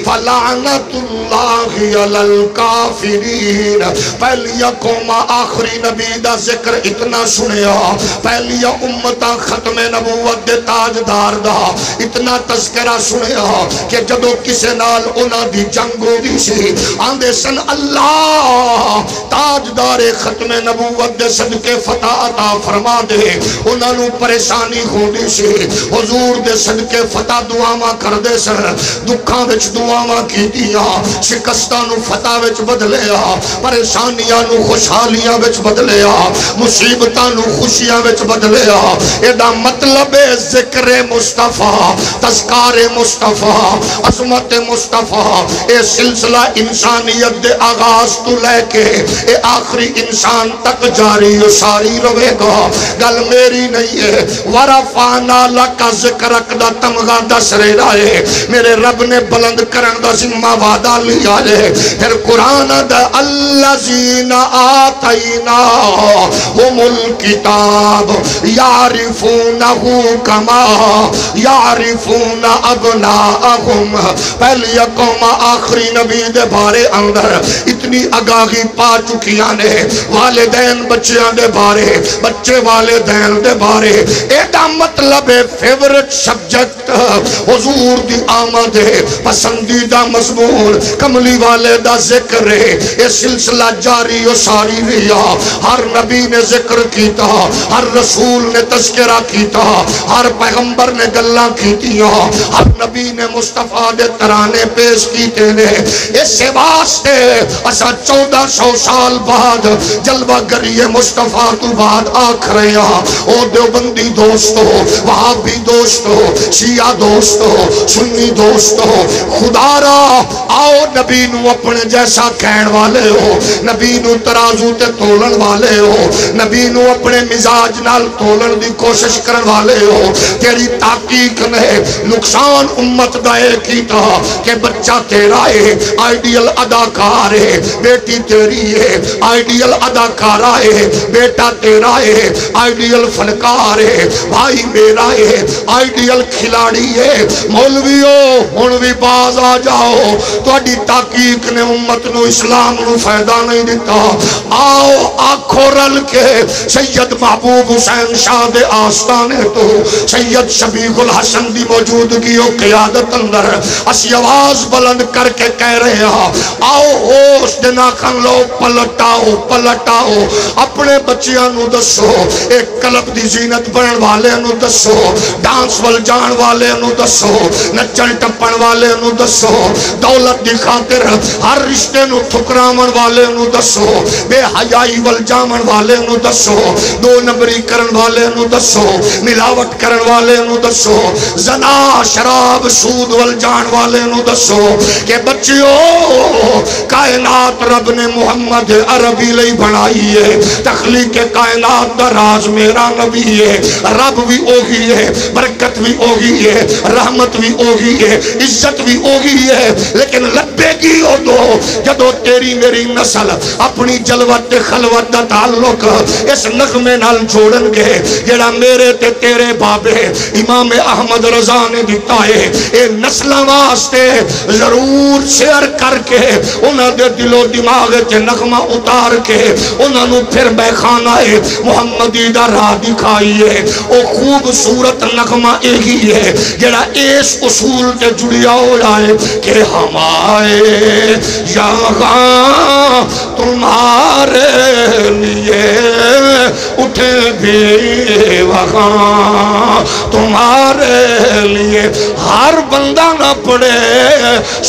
فَلَعْنَةُ اللَّهِ عَلَى الْكَافِرِينَ۔ پہلی قوم آخری نبی دا ذکر اتنا سنیا، پہلی امت ختم نبوت دے تاجدار دا اتنا تذکرہ سنیا کہ جدو کسے نال انہاں دی جنگ ہو دی سی، آندے سن اللہ تاجدار ختم نبوت دے صدقے فتح عطا فرما دے، انہاں نو پریشانی ہو دی سی، حضور دے صدقے فتح دعاواں کر دے سن، دکھاں وچ دعاواں کی دیا، شکستاں نو فتح وچ بدلیا، پریشانیاں نو خوشحالیاں وچ بدلیا، مصیبتاں نو خوشیاں وچ بدلیا۔ ایڈا مطلب ذکر مصطفیٰ، تذکار مصطفیٰ، عظمت مصطفیٰ، اے سلسلہ انسانیت دے آغاز تو لے کے اے آخری انسان تک جاری و ساری روے گا۔ گل میری نہیں ہے، ورفعنا لک ذکرک دا تمغہ دس رہا ہے، میرے رب نے بلند کرن دا ذمہ وعدہ لیا ہے۔ پھر قرآن دا الذین آتیناہم الکتاب یعرفونہ کما یعرفون ابناءہم۔ پہلی قوم آخری نبی دے بارے اندر اتنی آگاہی پا چکیاں نے، والدین بچیاں دے بارے، بچے والدین دے بارے۔ ایڈا مطلب فیورٹ سبجیکٹ حضور دی آمد ہے، پسندیدہ مضمون کملی والے دا ذکر ہے، یہ سلسلہ جاری و ساری رہا۔ ہر نبی نے ذکر کیتا، ہر رسول نے تذکرہ کیتا، ہر پیغمبر نے گلاں کیتیاں، ہر نبی نے مصطفیٰ دے ترانے پیش کیتے نے۔ اس واسطے اسا 1400 سال بعد جلوہ گری مصطفیٰ تو بعد آکھ رہے ہیں، او دیوبندی دوستو، وہابی دوستو، شیعہ دوستو، سنی دوستو، خدا را آؤ نبی نو اپنے جیسا کہن والے ہو، نبی نو ترازو تے تولن والے ہو، نبی نو اپنے مزاج نال تولن دی کوشش کرن والے ہو۔ تیری تحقیق نے نقصان امت دائے کیتا کہ بچہ تیرا ہے، آئیڈیل اداکار ہے، بیٹی تیری ہے، آئیڈیل اداکار ہے، بیٹا تیرا ہے، آئیڈیل فنکار ہے، بھائی میرا ہے، آئیڈیل کھلاڑی ہے۔ مولویو ہن بھی باز آ جاؤ، تہاڈی تحقیق نے امت نو اسلام نو فائدہ نہیں دیتا۔ آؤ آنکھوں رل کے سید محبوب حسین شاہ دے آستانے تو سید شبیح الحسن دی موجودگی و قیادت اندر اسی آواز بلند کر کے کہہ رہے ہیں، آؤ ہوش دینا کھن لو، پلٹاؤ پلٹاؤ، اپنے بچیاں نو دسو، ایک کلب دی زینت بنن والے نو دسو، ڈانس ول جان والے نو دسو، نچن ٹپن والے نو دسو، دولت دی خاطر ہر رشتے نو ٹھکراون والے نو دسو، بے حیائی ول جامن والے نو دسو، دو نمبری کرن والے نو دسو، ملاوٹ کرن والے نو دسو، زنا شراب سود ول جان والے نو دسو کہ بچیو کائنات رب نے محمد عربی لئی بنائی ہے، تخلیق کائنات دا راز میرا نبی ہے، رب بھی اوہی ہے، برکت بھی اوہی ہے، رحمت بھی اوہی ہے، عزت بھی اوہی ہے، لیکن لبے گی او دو جدو تیری میری نسل اپنی جلوت خلوت دا تعلق اس نغمے نال جوڑن گے جڑا میرے تے تیرے بابے امام احمد رضا نے دیتا ہے۔ اے نسلہ واسطے ضرور شیئر کر کے انہاں دے دل و دماغ تے نغمہ اتار کے انہاں نو پھر بے خانہ محمدی دا راہ دکھائیے۔ او خوبصورت نغمہ ایہی ہے جڑا اس اصول تے جڑیا ہو جائے کہ ہمارے یہاں تمہارے لیے اٹھے بھی وہاں تمہارے لیے ہر بندہ نہ پڑھے،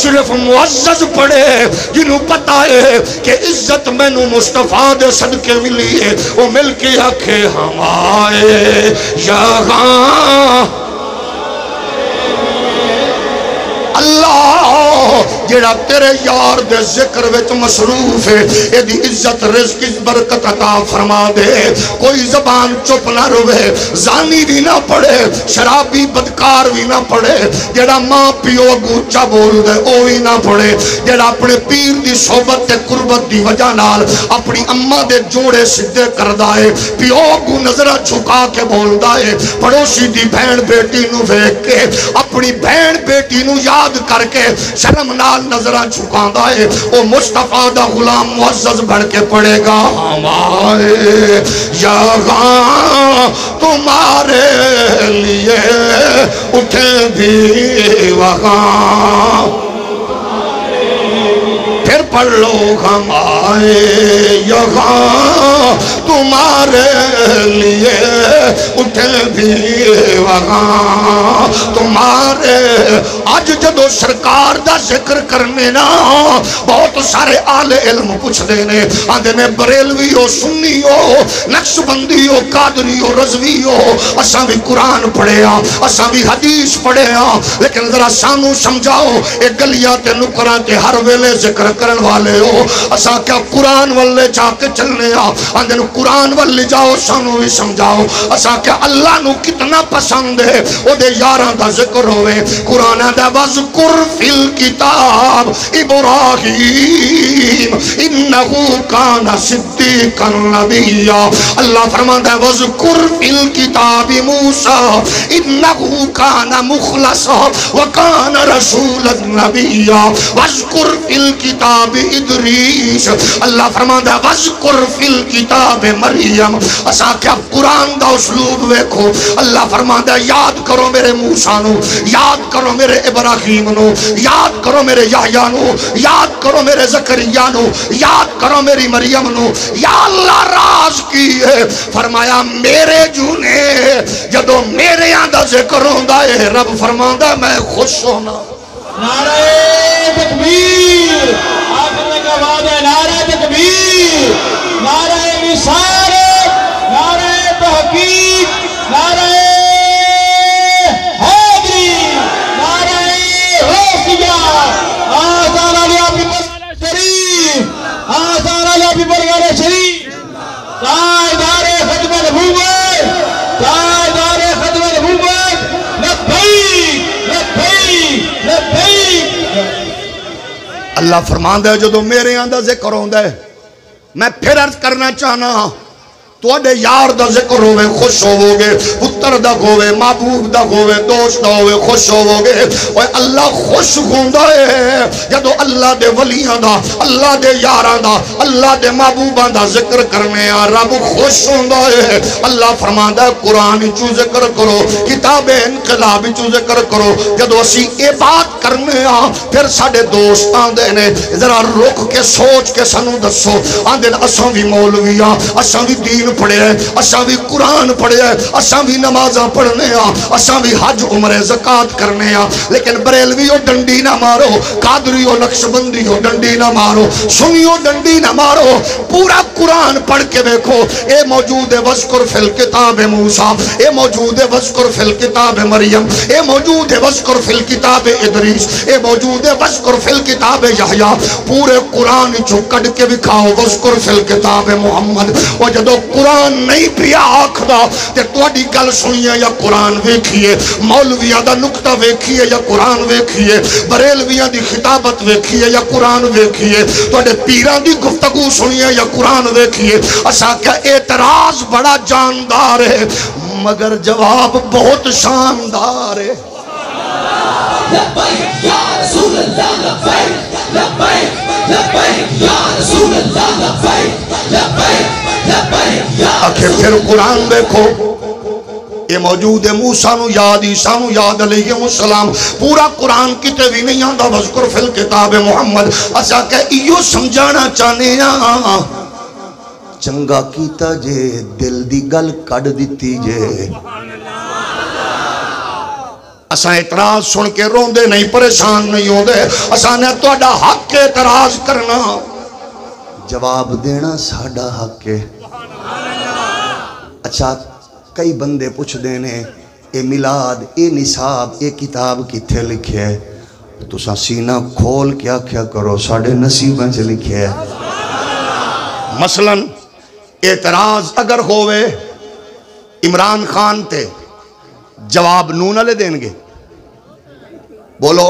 صرف معزز پڑھے جنہوں پتا ہے کہ عزت مینوں مصطفیٰ دے صدقے ملی ہے، وہ مل کے آکھے ہم آئے یہاں اللہ جڑا تیرے یار دے ذکر وچ مصروف ہے، اے دی عزت رزق برکت عطا فرما دے۔ کوئی زبان چپ نہ روے، زانی بھی نہ پڑے، شرابی بدکار بھی نہ پڑے، جڑا ماں پیو اگوں اچا بول دے او بھی نہ پڑے، جڑا اپنے پیر دی صحبت تے قربت دی وجہ نال اپنی اماں دے جوڑے سدھے کردا ہے، پیو اگوں نظرہ چھکا کے بولدا ہے، پڑوسی دی بہن بیٹی نو ویکھ کے اپنی بہن بیٹی نو یاد کر کے شرم نال نظرہ چھکاندا ہے، او مصطفیٰ دا غلام معزز بڑھ کے پڑے گا ہمارے یہاں تمہارے لیے اٹھے بھی وہاں، پھر پڑھ لو ہم آئے یہاں تمہارے لیے اٹھے بھی وہاں تمہارے۔ آج جدو سرکار دا ذکر کرنے نا بہت سارے آل علم پوچھ دینے آدھے میں بریلوی ہو، سنی ہو، نقش بندی ہو، قادری ہو، رضوی ہو، اساں بھی قرآن پڑھے ہاں، اساں بھی حدیث پڑھے ہاں، لیکن ذرا سانو سمجھاؤ ایک گلیاں تے نکراں تے ہر ویلے ذکر کرن والے ہو، اساں کیا قرآن والے جا کے چلنے ہاں؟ آدھے نو قرآن والے جاؤ، سانو بھی سمجھاؤ اساں کیا اللہ نو کتنا پسند ہے او دے یاراں دا ذکر ہوئے۔ قرآن دا وَذْكُرْ فِي الْكِتَابِ إِبْرَاهِيمَ إِنَّهُ كَانَ صِدِّيقًا نَبِيًّا۔ اللہ فرماتا ہے وَذْكُرْ فِي الْكِتَابِ مُوسَىٰ إِنَّهُ كَانَ مُخْلَصًا وَكَانَ رَسُولًا نَبِيًّا۔ وَذْكُرْ فِي الْكِتَابِ إِدْرِيسَ، اللہ فرماتا ہے وَذْكُرْ فِي الْكِتَابِ مریم۔ اسا کیا قرآن دا اسلوب ویکھو، اللہ فرماتا ہے یاد کرو میرے موسیٰ نو، یاد کرو میرے ابراہیم نو، یاد کرو میرے یحییٰ نو، یاد کرو میرے زکریا نو، یاد کرو میری مریم نو۔ یا اللہ راز کی ہے، فرمایا میرے جونے جدو میرے آندہ ذکر ہوندہ ہے رب فرماتا ہے میں خوش ہونا۔ نعرہ تکبیر، آخر کا بعد ہے نعرہ تکبیر، نعرہ رسالت، نعرہ تحقیق، نعرہ حیدری، نعرہ غوثیہ، آسان علی آپ کی پرگارہ شریف، آسان علی آپ کی پرگارہ شریف، تاجدار ختم نبوت، تاجدار ختم نبوت، لبیک لبیک لبیک۔ اللہ فرماندہ ہے جدو میرے آندہ ذکر ہوندہ ہے میں پھر عرض کرنا چاہنا تو اڈے یار دا ذکر ہوئے خوش ہوو گے، پتر دا ہوئے، محبوب دا ہوئے، دوست دا ہوئے خوش ہوو گے۔ اور اللہ خوش ہوندہ ہے جدو اللہ دے ولیاں دا، اللہ دے یاراں دا، اللہ دے محبوباں دا ذکر کرنے آ رب خوش ہوندہ ہے۔ اللہ فرماندہ ہے قرآن چو ذکر کرو، کتاب انقلاب چو ذکر کرو، جدو اسی اے بات کرنے آ پھر ساڑے دوست آندے نے ذرا رک کے سوچ کے سنو دسو، آندے اساں بھی مولویاں، اساں بھی دین پڑھے ہیں، اساں بھی قرآن پڑھے ہیں، اساں بھی نمازاں پڑھنے ہیں، اساں بھی حج عمرہ زکاة کرنے ہیں، لیکن بریلوی ہو ڈنڈی نہ مارو، قادری ہو نقش بندی ہو ڈنڈی نہ مارو، سنی ہو ڈنڈی نہ مارو، پورا قرآن پڑھ کے دیکھو۔ اے موجود ہے وَذْكُرْ فِي الْكِتَابِ موسیٰ، اے موجود ہے وَذْكُرْ فِي الْكِتَابِ مریم، اے موجود ہے وَذْكُرْ فِي الْكِتَابِ ادریس، اے موجود ہے وَذْكُرْ فِي الْكِتَابِ یحییٰ۔ پورے قرآن چو کڑ کے بکھاؤ وَذْكُرْ فِي الْكِتَابِ محمد۔ اور جدو قرآن نہیں پیا آکھدا تے توڑی گل سنیے یا قرآن ویکھیے، مولویاں دا نکتہ ویکھیے یا قرآن ویکھیے، بریلویاں دی خطابت ویکھیے یا قرآن ویکھیے، توڑے پیران دی گفتگو سنیے یا قرآن ویکھیے۔ اسا کیا اعتراض بڑا جاندار ہے مگر جواب بہت شاندار ہے۔ لبیک یا رسول اللہ لبیک، لبیک لبیک یا رسول اللہ لبیک، لبیک لبیک یا آخر پھر قرآن دیکھو، یہ موجود ہے موسیٰ نو یاد، عیسیٰ نو یاد علیہ السلام، پورا قرآن کتے بھی نہیں آندہ وَذْكُرْ فِي الْكِتَابِ محمد۔ اسا کہ ایو سمجھانا چاہنے ہاں چنگا کیتا جے دل دی گل کڑ دیتی جے۔ اساں اعتراض سن کے روندے نہیں پریشان نہیں ہوندے اساں نے تہاڈا حق اعتراض کرنا جواب دینا ساڈا حق ہے اچھا کئی بندے پوچھ دینے اے میلاد اے نصاب اے کتاب کتھے لکھے ہے تو سینہ کھول کیا کیا کرو ساڑھے نصیبیں سے لکھے ہے مثلا اعتراض اگر ہوئے عمران خان تے جواب نون علیہ دیں گے بولو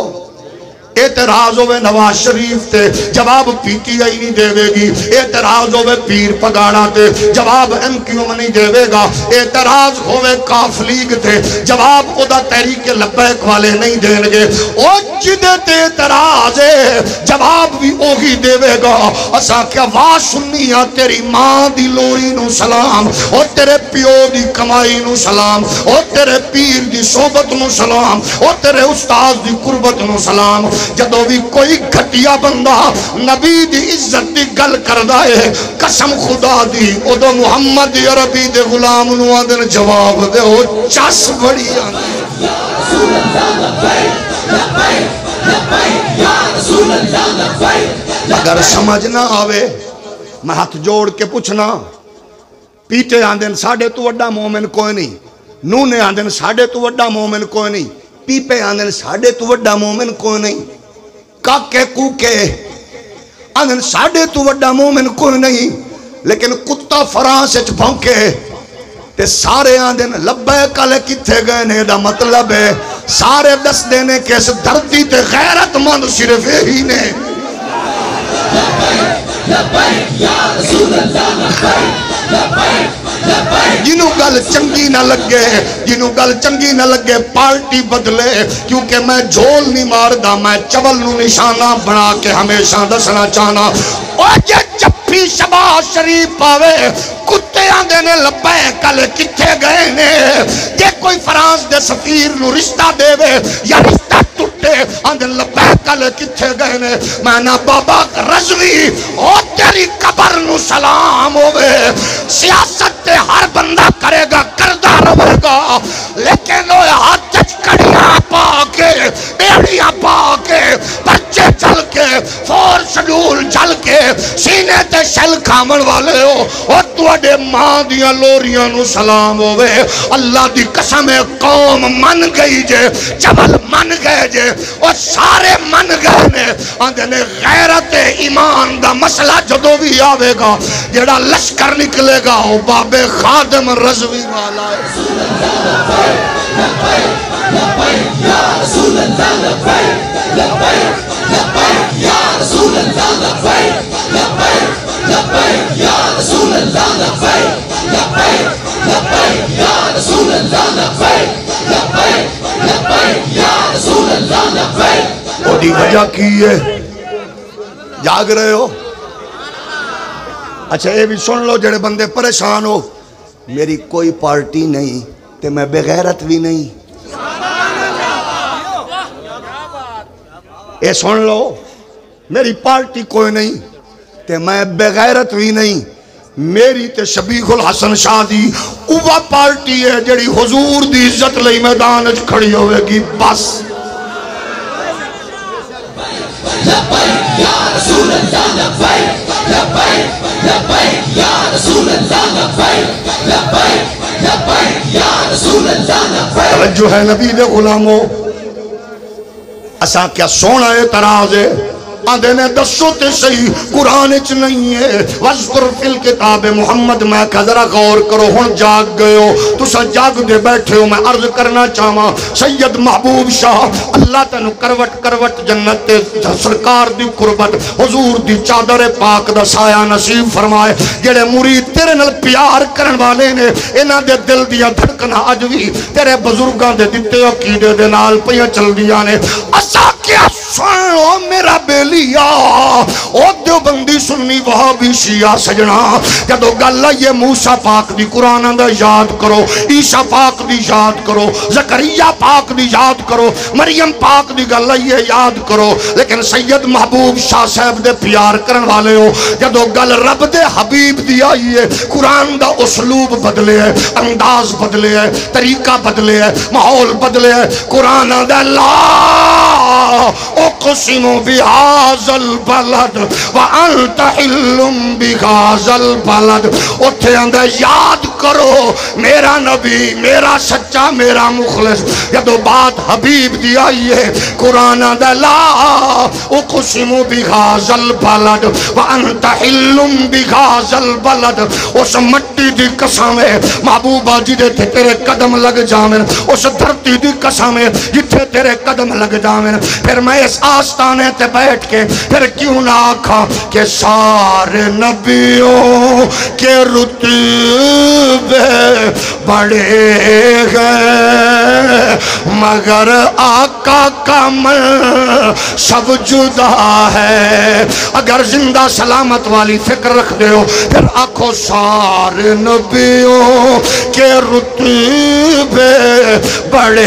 اعتراض ہوئے نواز شریف تے جواب پی ٹی آئی نہیں دے گی اعتراض ہوئے پیر پگاڑا تے جواب ایم کیو میں نہیں دے گا اعتراض ہوئے کاف لیگ تے جواب ادا تحریک لبیک والے نہیں دیں گے او جدے تے اعتراض ہے جواب بھی اوہی دے گا اسا کیا واہ سنیا تیری ماں دی لوری نو سلام او تیرے پیو دی کمائی نو سلام او تیرے پیر دی صحبت نو سلام او تیرے استاذ دی قربت نو سلام جدو بھی کوئی گھٹیا بندہ نبی دی عزت دی گل کردہ ہے قسم خدا دی او دو محمد عربی دے غلام نوادن جواب دے او چس بڑی آنے یا رسول اللہ لبیک لبیک لبیک یا رسول اللہ لبیک اگر سمجھ نہ آوے میں ہاتھ جوڑ کے پوچھنا پیٹے آندن ساڑھے تو وڈا مومن کوئی نہیں نونے آندن ساڑھے تو وڈا مومن کوئی نہیں پیپے آندن ساڑھے تو وڈا مومن کوئی نہیں کاکے کوکے آندن ساڑھے تو وڈا مومن کوئی نہیں لیکن کتا فرانس اچھ بھونکے تے سارے آندن لبیک علیہ کتھے گئے نے دا مطلب ہے سارے دس دینے کے اس دھرتی تے غیرت مند صرف ہی نے لبیک لبیک یا رسول اللہ لبیک لبیک جنہوں گل چنگی نہ لگے جنہوں گل چنگی نہ لگے پارٹی بدلے کیونکہ میں جھول نہیں ماردہ میں چول نو نشانہ بنا کے ہمیشہ دسنا چاہنا اور جے جپی شباز شریف پاوے کتے آندے نے لبیک علیہ کتھے گئے نے جے کوئی فرانس دے سفیر نو رشتہ دے وے یا رشتہ ٹوٹے آندے لبیک علیہ کتھے گئے نے میں نہ بابا رضوی او تیری قبر نو سلام ہوئے سیاست تے ہر بندہ کرے گا کردہ رہے گا لیکن وہ ہاتھ کڑیاں پا کے بیڑیاں پا کے بچے چل کے فور شڈول چل کے سینے تے شل کھامن والے ہو اور توڑے ماں دیا لوریاں نو سلام ہوئے اللہ دی قسم قوم من گئی جے جبل من گئے جے اور سارے من گئے نے آندھے نے غیرت ایمان دا مسئلہ جدو بھی آوے گا جڑا لشکر نکلے گا وہ باب خادم رضوی والا ہے رسول اللہ لبیک لبیک یا رسول اللہ لبیک لبیک لبیک یا رسول اللہ لبیک لبیک لبیک یا رسول اللہ لبیک لبیک لبیک یا رسول اللہ لبیک لبیک لبیک یا رسول اللہ لبیک وہ دی وجہ کی ہے جاگ رہے ہو اچھا یہ بھی سن لو جڑے بندے پریشان ہو میری کوئی پارٹی نہیں تے میں بغیرت بھی نہیں اے سن لو میری پارٹی کوئی نہیں تے میں بغیرت بھی نہیں میری تے شبیخ الحسن شاہ دی اوہ پارٹی ہے جڑی حضور دی عزت لئی میدان اچھ کھڑی ہوئے گی بس لبیک یا رسول اللہ لبیک لبیک لبیک یا رسول اللہ لبیک لبیک لبیک یا رسول اللہ لبیک توجہ ہے نبی دے غلاموں اساں کیا سونا اعتراض ہے آدھے نے دسو تے صحیح قرآن اچھ نہیں ہے وَذْكُرْ فِي الْكِتَابِ محمد میں کہا ذرا غور کرو ہن جاگ گئے ہو تو سا جاگ دے بیٹھے ہو میں عرض کرنا چاہاں سید محبوب شاہ اللہ تنو کروٹ کروٹ جنت سرکار دی قربت حضور دی چادر پاک دا سایہ نصیب فرمائے جڑے مرید تیرے نل پیار کرن والے نے انہاں دے دل دیا دھڑکنا اج وی تیرے بزرگاں دے دتے عقیدے دے نال پیاں چل دیا نے اسا کیا سن لو میرا بیلیا او دیوبندی سنی وہابی شیعہ سجنا جدو گل یہ موسیٰ پاک دی قرآن دا یاد کرو عیسیٰ پاک دی یاد کرو زکریا پاک دی یاد کرو مریم پاک دی گل یہ یاد کرو لیکن سید محبوب شاہ صاحب دے پیار کرن والے ہو جدو گل رب دے حبیب دی آئی ہے قرآن دا اسلوب بدلے ہے انداز بدلے ہے طریقہ بدلے ہے ماحول بدلے ہے قرآن دا لا اقسم بهذا البلد وانت حل بهذا البلد اتھے اندھا یاد کرو میرا نبی میرا سچا میرا مخلص جدو بات حبیب دی آئی ہے قرآن دا لا اقسم بهذا البلد وانت حل بهذا البلد اس مٹی دی قسم ہے محبوبہ جی دے تیرے قدم لگ جامن اس دھرتی دی قسم ہے جتھے تیرے قدم لگ جامن پھر میں اس آستانے تے بیٹھ کے پھر کیوں نہ آکھا کہ سارے نبیوں کے رتبے بڑے گئے مگر آقا کا من سب جدا ہے اگر زندہ سلامت والی فکر رکھ دے ہو پھر آنکھوں سارے نبیوں کے رتبے بڑے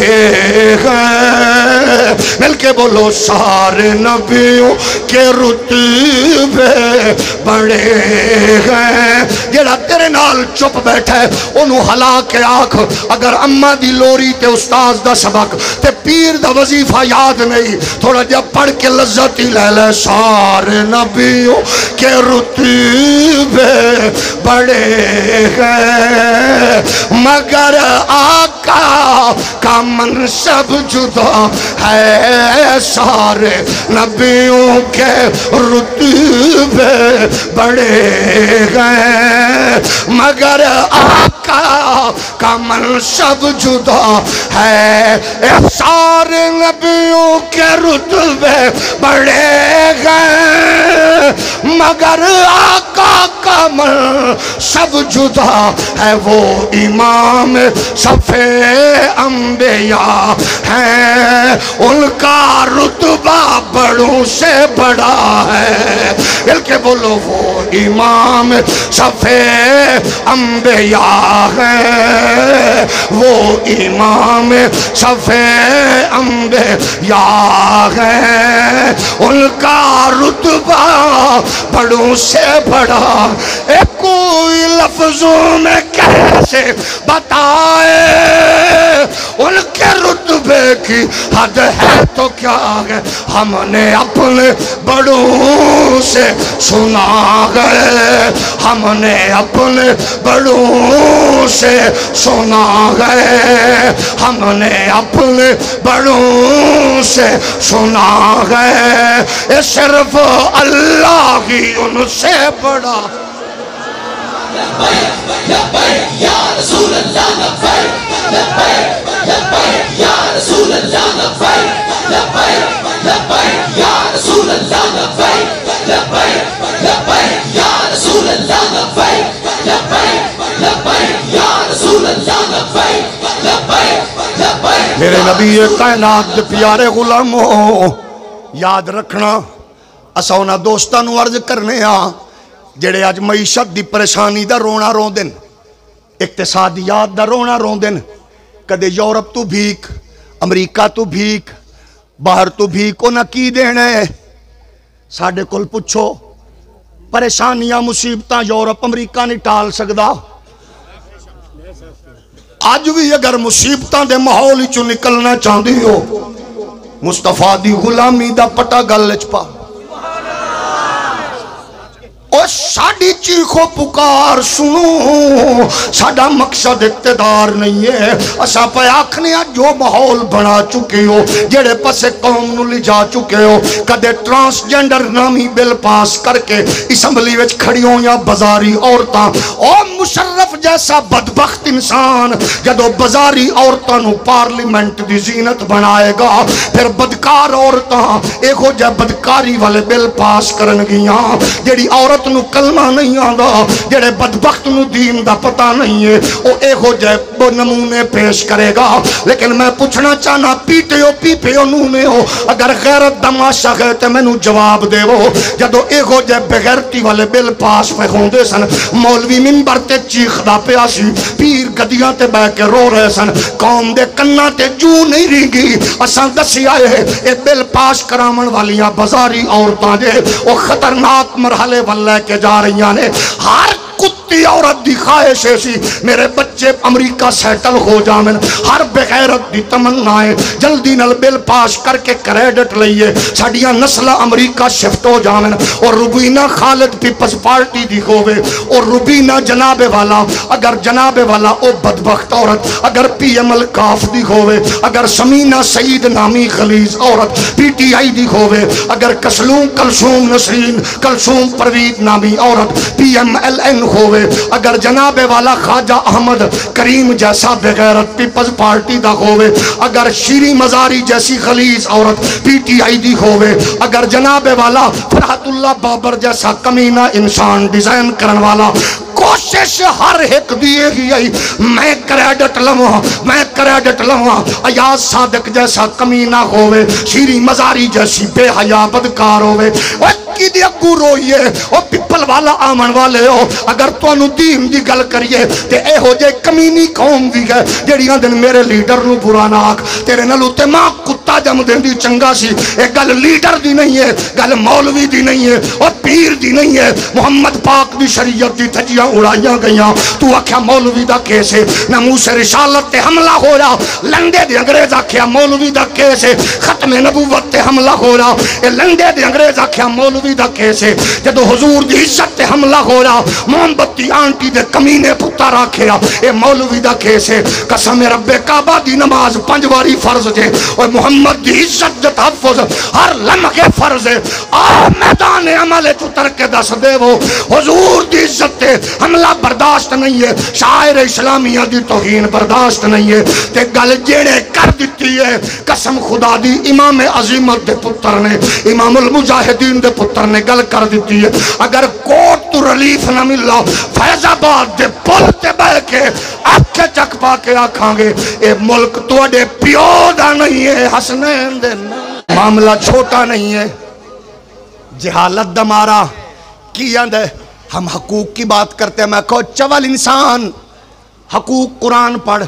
گئے مل کے بولو سارے نبیوں کے رتبے بڑے گئے جیڑا تیرے نال چپ بیٹھے انہوں ہلا کے آنکھ اگر اممہ دی لوری تے استاذ دا سبق تے پیر دا وظیفہ یاد نہیں تھوڑا جب پڑھ کے لذتی لے لے سارے نبیوں کے رتبے بڑے گئے مگر آقا کا منصب جدا ہے سارے نبیوں کے رتبے بڑے گئے مگر آقا کا منصب جدا ہے سارے نبیوں کے رتبے بڑے گئے مگر آقا کا منصب جدا ہے وہ امام صفِ انبیاء ہیں ان کا رتبہ بڑوں سے بڑا ہے مل کے بولو وہ امام صفِ انبیاء ہیں وہ امام صفِ انبیاء ہیں ان کا رتبہ بڑوں سے بڑا کوئی لفظوں میں کیسے بتائے ان کے رتبے کی حد ہے تو کیا ہے ہم نے اپنے بڑوں سے سنا گئے ہم نے اپنے بڑوں سے سنا گئے ہم نے اپنے بڑوں سے سنا گئے صرف اللہ ہی ان سے بڑا لبیک لبیک یا رسول اللہ لبیک لبیک لبیک یا رسول اللہ لبیک لبیک لبیک یا رسول اللہ لبیک لبیک لبیک یا رسول اللہ لبیک لبیک لبیک یا رسول اللہ لبیک لبیک لبیک میرے نبی کائنات دے پیارے غلاموں یاد رکھنا اسا انہاں دوستاں نوں عرض کرنے ہاں جڑے آج معیشت دی پریشانی دا رونا رون دن اقتصادیات دا رونا رون دن کدے یورپ تو بھیک امریکہ تو بھیک باہر تو بھیک انہاں کی دینے ساڑھے کل پچھو پریشانیاں مصیبتاں یورپ امریکہ نہیں ٹال سکدا آج بھی اگر مصیبتاں دے ماحول چو نکلنا چاندی ہو مصطفیٰ دی غلامی دا پٹا گل چپا اور ساڑھی چیخو پکار سنو ساڑھا مقصد اقتدار نہیں ہے اسا پہ آکھنے جو ماحول بنا چکے ہو جڑے پسے قوم نو لے جا چکے ہو کدے ٹرانسجنڈر نامی بل پاس کر کے اسمبلی وچ کھڑیوں یا بازاری عورتاں اور مشرف جیسا بدبخت انسان جدو بازاری عورتاں نو پارلیمنٹ دی زینت بنائے گا پھر بدکار عورتاں ایک ہو جائے بدکاری والے بل پاس کرن گیاں جڑی عورت نو کل کلمہ نہیں آندا جڑے بدبخت نو دین دا پتہ نہیں ہے او اے ہو جائے وہ نمونے پیش کرے گا لیکن میں پوچھنا چاہنا پیٹے ہو پی پے ہو نونے ہو اگر غیرت دا معاشق ہے تے مینوں جواب دے وہ جدو اے ہو جائے بغیرتی والے بل پاس پہ ہوندے سن مولوی منبر تے چیخ دا پیاسی پیر گدیاں تے بہ کے رو رہے سن قوم دے کنہ تے جو نہیں رینگی اساں دسی آئے اے بل پاس کرامن والیاں بازاری عورتاں دے او خطرناک مرحلے والے کے جا رہیاں نے ہر کتی عورت دی خواہش ایسی میرے بچے امریکہ سیٹل ہو جامن ہر بغیرت دی تمنائیں جلدی نل بل پاس کر کے کریڈٹ لئیے ساڑیاں نسلہ امریکہ شفٹ ہو جامن اور ربینہ خالد پیپس پارٹی دی ہوئے اور ربینہ جناب والا اگر جناب والا او بدبخت عورت اگر پی ایم الکاف دی ہوئے اگر سمینہ سعید نامی خلیز عورت پی ٹی آئی دی ہوئے اگر کلثوم نسرین کلثوم پروید نامی عورت پی ایم ایل این ہوئے اگر جناب والا خواجہ احمد کریم جیسا بغیرت پیپلز پارٹی دا ہوئے اگر شیری مزاری جیسی خلیز عورت پی ٹی آئی دی ہوئے اگر جناب والا فرحت اللہ بابر جیسا کمینہ انسان ڈیزائن کرن والا کوشش ہر ایک دیئے گی آئی میں کریڈٹ لوں ایاز صادق جیسا کمینہ ہوئے شیری مزاری جیسی بے حیا بدکار ہوئے کی دی اگو روئیے او پیپل والا آمن والے ہو اگر تو انو دین دی گل کریے تے اے ہو جائے کمینی قوم دی گئے جیڑیاں دن میرے لیڈر نو برا ناک تیرے نلو تے ماں کتا جم دین دی چنگا سی اے گل لیڈر دی نہیں ہے گل مولوی دی نہیں ہے اور پیر دی نہیں ہے محمد پاک دی شریعت دی تھجیاں اڑائیاں گئیاں تو آکھیا مولوی دا کیسے نموس رسالت تے حملہ ہو رہا لندے دے انگریز آکھیا مولوی دا کیسے ختم نبوت تے حملہ ہو رہا اے لندے دے انگریز آکھیا مولوی دا کیسے جدو حضور دی عزت تے حملہ ہو رہا محمد دی آنٹی دے کمینے پتہ راکھیا اے مولوی دا کیسے قسم رب کعبہ دی نماز 5 باری فرض جے اور محمد دی عزت دے تحفظ ہر لمحے فرض ہے میدان عمل چتر کے دس دے وہ حضور دی عزت تے حملہ برداشت نہیں ہے شاعر اسلامیہ دی توہین برداشت نہیں ہے تے گل جیڑے کر دیتی ہے قسم خدا دی امام عظیمت دے پتر نے امام المجاہدین دے پتر نے گل کر دیتی ہے اگر کوٹ تو ریلیف نہ ملا فیض آباد دے پل تے بہ کے اکھے چک پا کے آکھاں گے اے ملک توڑے پیو دا نہیں ہے حسنین دے معاملہ چھوٹا نہیں ہے جہالت دا مارا کی اندے ہم حقوق کی بات کرتے ہیں میں کہو چول انسان حقوق قرآن پڑھ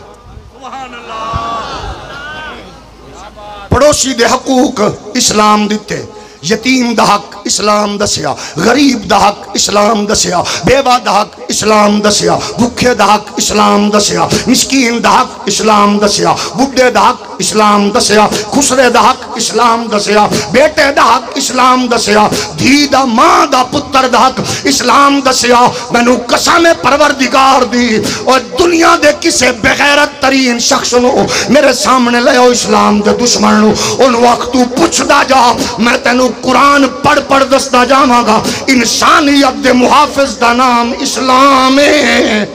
پڑوسی دے حقوق اسلام دیتے یتیم دا حق اسلام دسیا غریب دا حق اسلام دسیا بیوہ دا حق اسلام دسیا بھوکے دا حق اسلام دسیا مسکین دا حق اسلام دسیا بڈھے دا حق اسلام دسیا خسرے دا حق اسلام دسیا بیٹے دا حق اسلام دسیا دھی دا ماں دا پتر دا حق اسلام دسیا مینوں قسم پروردگار دی اور دنیا دے کسے بغیرت ترین شخص نو میرے سامنے لے او اسلام دے دشمن نو ان وقت تو پوچھ دا جا میں تینوں قرآن پڑھ دستا جاواں گا انسانیت دے محافظ دا نام اسلام ہے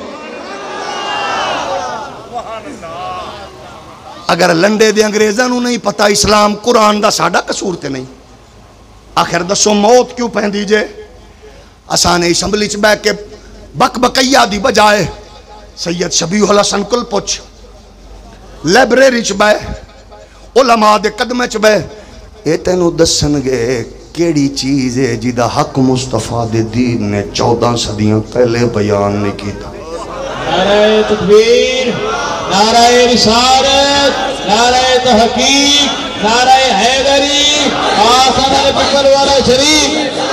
اگر لنڈے دے انگریزاں نو نہیں پتا اسلام قرآن دا ساڈا قصور تے نہیں آخر دسو موت کیوں پہن دیجئے اسانے اسمبلی چ بیٹھ کے بک بکیا دی بجائے سید شبیہ الحسن کل پوچھ لائبریری چ بیٹھ علماء دے قدمے چ بیٹھ اے تینوں دسن گے کیڑی چیز ہے جیدہ حق مصطفیٰ دے دین نے 14 صدیاں پہلے بیان نہیں کیتا نعرہ تکبیر نعرہ رسالت نعرہ تحقیق نعرہ حیدری آسان البکر والا شریف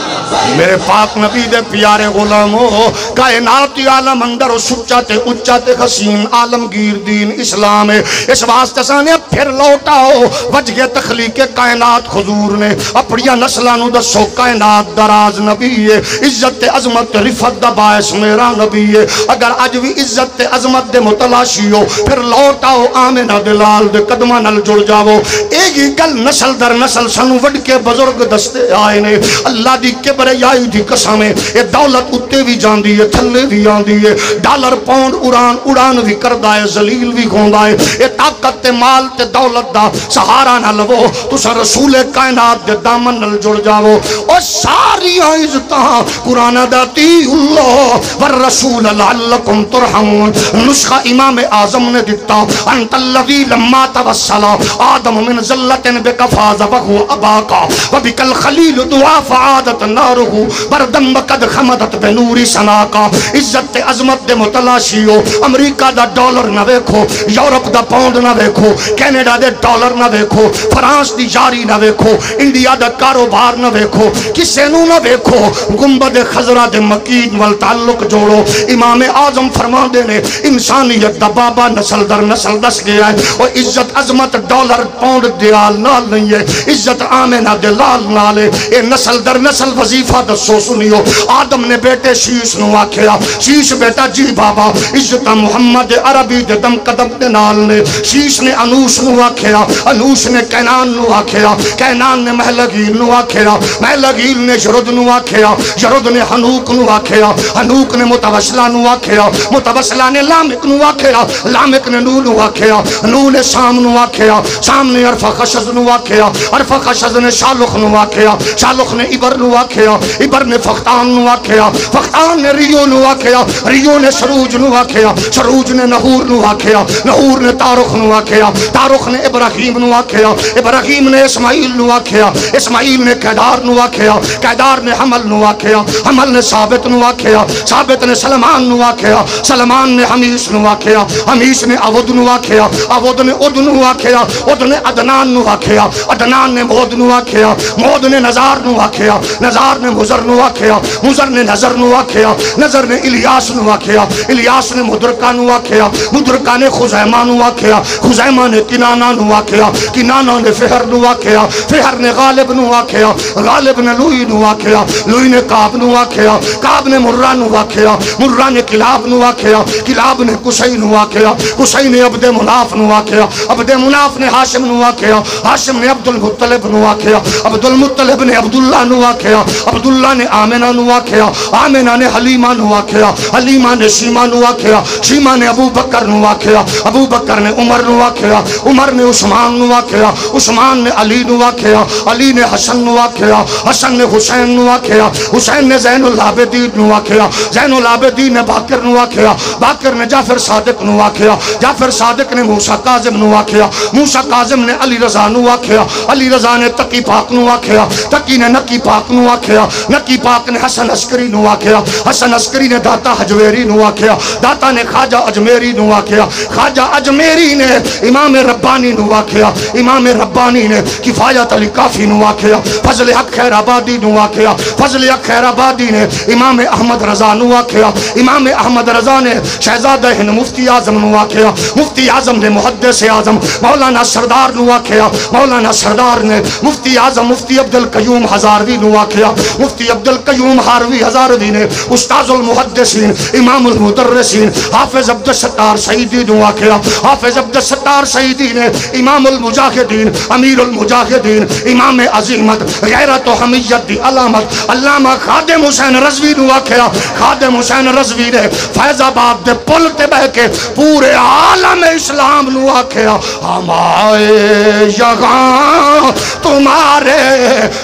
میرے پاک نبی دے پیارے غلاموں کائناتی عالم اندر و سچا تے اچا تے حسین عالمگیر دین اسلام ہے اس واسطے سانے پھر لوٹاؤ وجہ تخلیق کائنات حضور نے اپنی نسلانو دسو کائنات دراز نبی ہے عزت عظمت رفت دا باعث میرا نبی ہے اگر آج بھی عزت عظمت دے متلاشی ہو پھر لوٹاؤ آمنہ دلال دے قدمہ نل جڑ جاؤ ایک ہی گل نسل در نسل سنو وڈ کے بزرگ دستے آئے نے اللہ دی کے کبریائی دی قسم ہے یہ دولت اتے بھی جاندی ہے تھلے بھی آندی ہے ڈالر پاؤنڈ اڑان بھی کردہ ہے ذلیل بھی گھوندہ ہے یہ طاقت تے مال تے دولت دا سہارا نہ لو تسا رسول کائنات دے دامن نل جڑ جاؤ اور ساری عزتاں قرآن داتی اللہ والرسول لعلکم ترحمون نسخہ امام اعظم نے دیتا انت اللذی لما توسل آدم من ذلت بکفاز وہو اباکا وبک الخلیل دعا فعادت نارہو بردم قد خمدت بنوری سناکا عزت عظمت دے متلاشیو امریکہ دا ڈالر نہ ویکھو یورپ دا پاؤنڈ نہ ویکھو کینیڈا دے ڈالر نہ ویکھو فرانس دی جاری نہ ویکھو انڈیا دا کاروبار نہ ویکھو کسے نو نہ ویکھو گنبد خضرہ دے مکین والتعلق جوڑو امام اعظم فرما دینے انسانیت دا بابا نسل در نسل دس گیا ہے اور عزت عظمت ڈالر پاؤنڈ دیال نال نہیں ہے عزت آمینہ دلال نالے اے نسل در نسل وظیفہ دسو سنیو آدم نے بیٹے شیش نو آکھیا شیش بیٹا جی بابا عزت محمد عربی دے دم قدم دے نال نے شیش نے انوش نو آکھیا انوش نے کینان نو آکھیا کینان نے محلگیل نو آکھیا محلگیل نے جرد نو آکھیا جرد نے حنوک نو آکھیا حنوک نے متوسلہ نو آکھیا متوسلہ نے لامک نو آکھیا لامک نے نو آکھیا نو نے شام نو آکھیا شام نے عرف خشز نو آکھیا عرف خشز نے شالخ نو آکھیا شالخ نے عبر نو آکھیا عبر نے فختان نو آکھیا فختان نے ریو نو آکھیا ریو نے شروج نو آکھیا شروج نے نہور نو آکھیا نہور نے تارخ نو آکھیا تارخ نے ابراہیم نو آکھیا ابراہیم نے اسماعیل نو آکھیا اسماعیل نے قیدار نو آکھیا قیدار نے حمل نو آکھیا حمل نے ثابت نو آکھیا ثابت نے سلمان نو آکھیا سلمان نے حمیس نو آکھیا حمیس نے عود نو آکھیا عود نے عد نو آکھیا عد نے عدنان نو آکھیا عدنان نے مود نو آکھیا مود نے نزار نو آکھیا نزار نے مزر نو آکھیا مزر نے نظر نو آکھیا نظر نے الیاس نو آکھیا الیاس نے مدرکہ نو آکھیا مدرکہ نے خزیمہ نو آکھیا خزیمہ نے کنانہ نو آکھیا کنانہ نے فہر نو آکھیا فہر نے غالب نو آکھیا غالب نے لوئی نو آکھیا لوئی نے کعب نو آکھیا کعب نے مرہ نو آکھیا مرہ نے کلاب نو آکھیا کلاب نے قصی نو آکھیا قصی نے عبد مناف نو آکھیا عبد مناف نے حاشم نو آکھیا حاشم نے عبد المطلب نو آکھیا عبد المطلب نے عبداللہ نو آکھیا عبداللہ نے آمنہ نو آکھیا آمنہ نے حلیمہ نو آکھیا حلیمہ نے شیمہ نو آکھیا شیمہ نے ابو بکر نو آکھیا ابو بکر نے عمر نو آکھیا عمر نے عثمان نو آکھیا عثمان نے علی نو آکھیا علی نے حسن نو آکھیا حسن نے حسین نو آکھیا حسین نے زین العابدین نو آکھیا زین العابدین نے باقر نو آکھیا باقر نے جعفر صادق نو آکھیا جعفر صادق نے موسیٰ کاظم نو آکھیا موسیٰ کاظم نے علی رضا نو آکھیا علی رضا نے تقی پاک نو آکھیا تقی نے نقی پاک نو آکھیا نقی پاک نے حسن عسکری نو آکھیا حسن عسکری نے داتا حجویری نو آکھیا داتا نے خواجہ اجمیری نو آکھیا خواجہ اجمیری نے امام ربانی نو آکھیا امام ربانی نے کفایت علی کافی نو آکھیا فضل حق خیر آبادی نو آکھیا فضل حق خیر آبادی نے امام احمد رضا نو آکھیا امام احمد رضا نے شہزادہ ہند مفتی اعظم نو آکھیا مفتی اعظم نے محدث اعظم مولانا سردار نو آکھیا مولانا سردار نے مفتی اعظم مفتی عبدالقیوم ہزاروی نو آکھیا مفتی عبدالقیوم ہاروی ہزاروی نے استاذ المحدثین امام المدرسین حافظ عبدالستار سعیدی نو آکھیا حافظ عبدالستار سعیدی نے امام المجاہدین امیر المجاہدین امام عظیمت غیرت و حمیت دی علامت علامہ خادم حسین رضوی نو آکھیا خادم حسین رضوی نے فیض آباد دے پل تے بہ کے پورے عالم اسلام نو آکھیا ہم آئے یہاں تمہارے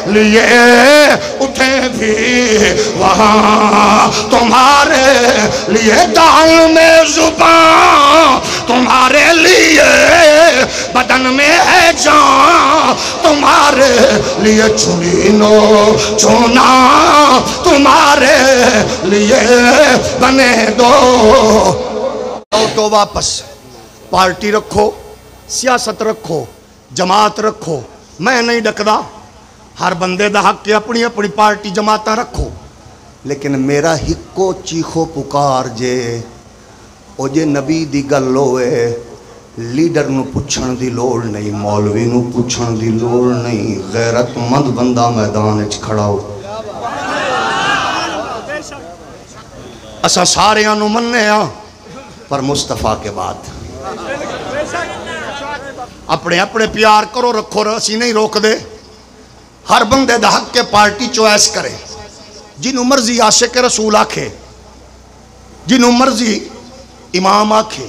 لیے اٹھے بھی وہاں تمہارے لیے دال میں زبان تمہارے لیے بدن میں ہے جان تمہارے لیے چنینو چونا تمہارے لیے بنے دو تو واپس پارٹی رکھو سیاست رکھو جماعت رکھو میں نہیں ڈکدا ہر بندے دا حق کے اپنی اپنی پارٹی جماعتاں رکھو لیکن میرا ہکو چیخو پکار جے او جے نبی دی گل ہوئے لیڈر نو پوچھن دی لوڑ نہیں مولوی نو پوچھن دی لوڑ نہیں غیرت مند بندہ میدان اچ کھڑا ہو اسا سارے آنو مننے ہاں پر مصطفیٰ کے بعد اپنے اپنے پیار کرو رکھو اسی نہیں روک دے ہر بندے دا حق کے پارٹی چوائس کرے جنہوں مرضی عاشق رسول آکھے، جنہوں مرضی امام آکھے،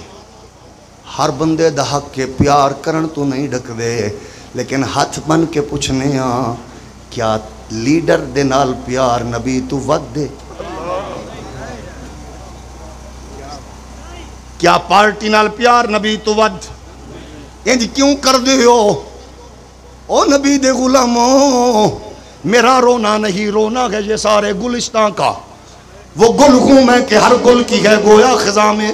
ہر بندے دا حق کے پیار کرن تو نہیں ڈک دے، لیکن ہاتھ بن کے پوچھنے ہاں کیا لیڈر دے نال پیار نبی تو ود دے؟ کیا پارٹی نال پیار نبی تو ود؟ انج کیوں کر دے ہو؟ او نبی دے غلاموں، میرا رونا نہیں، رونا ہے یہ سارے گلستان کا۔ وہ گل ہوں میں کہ ہر گل کی ہے گویا خزاں میں۔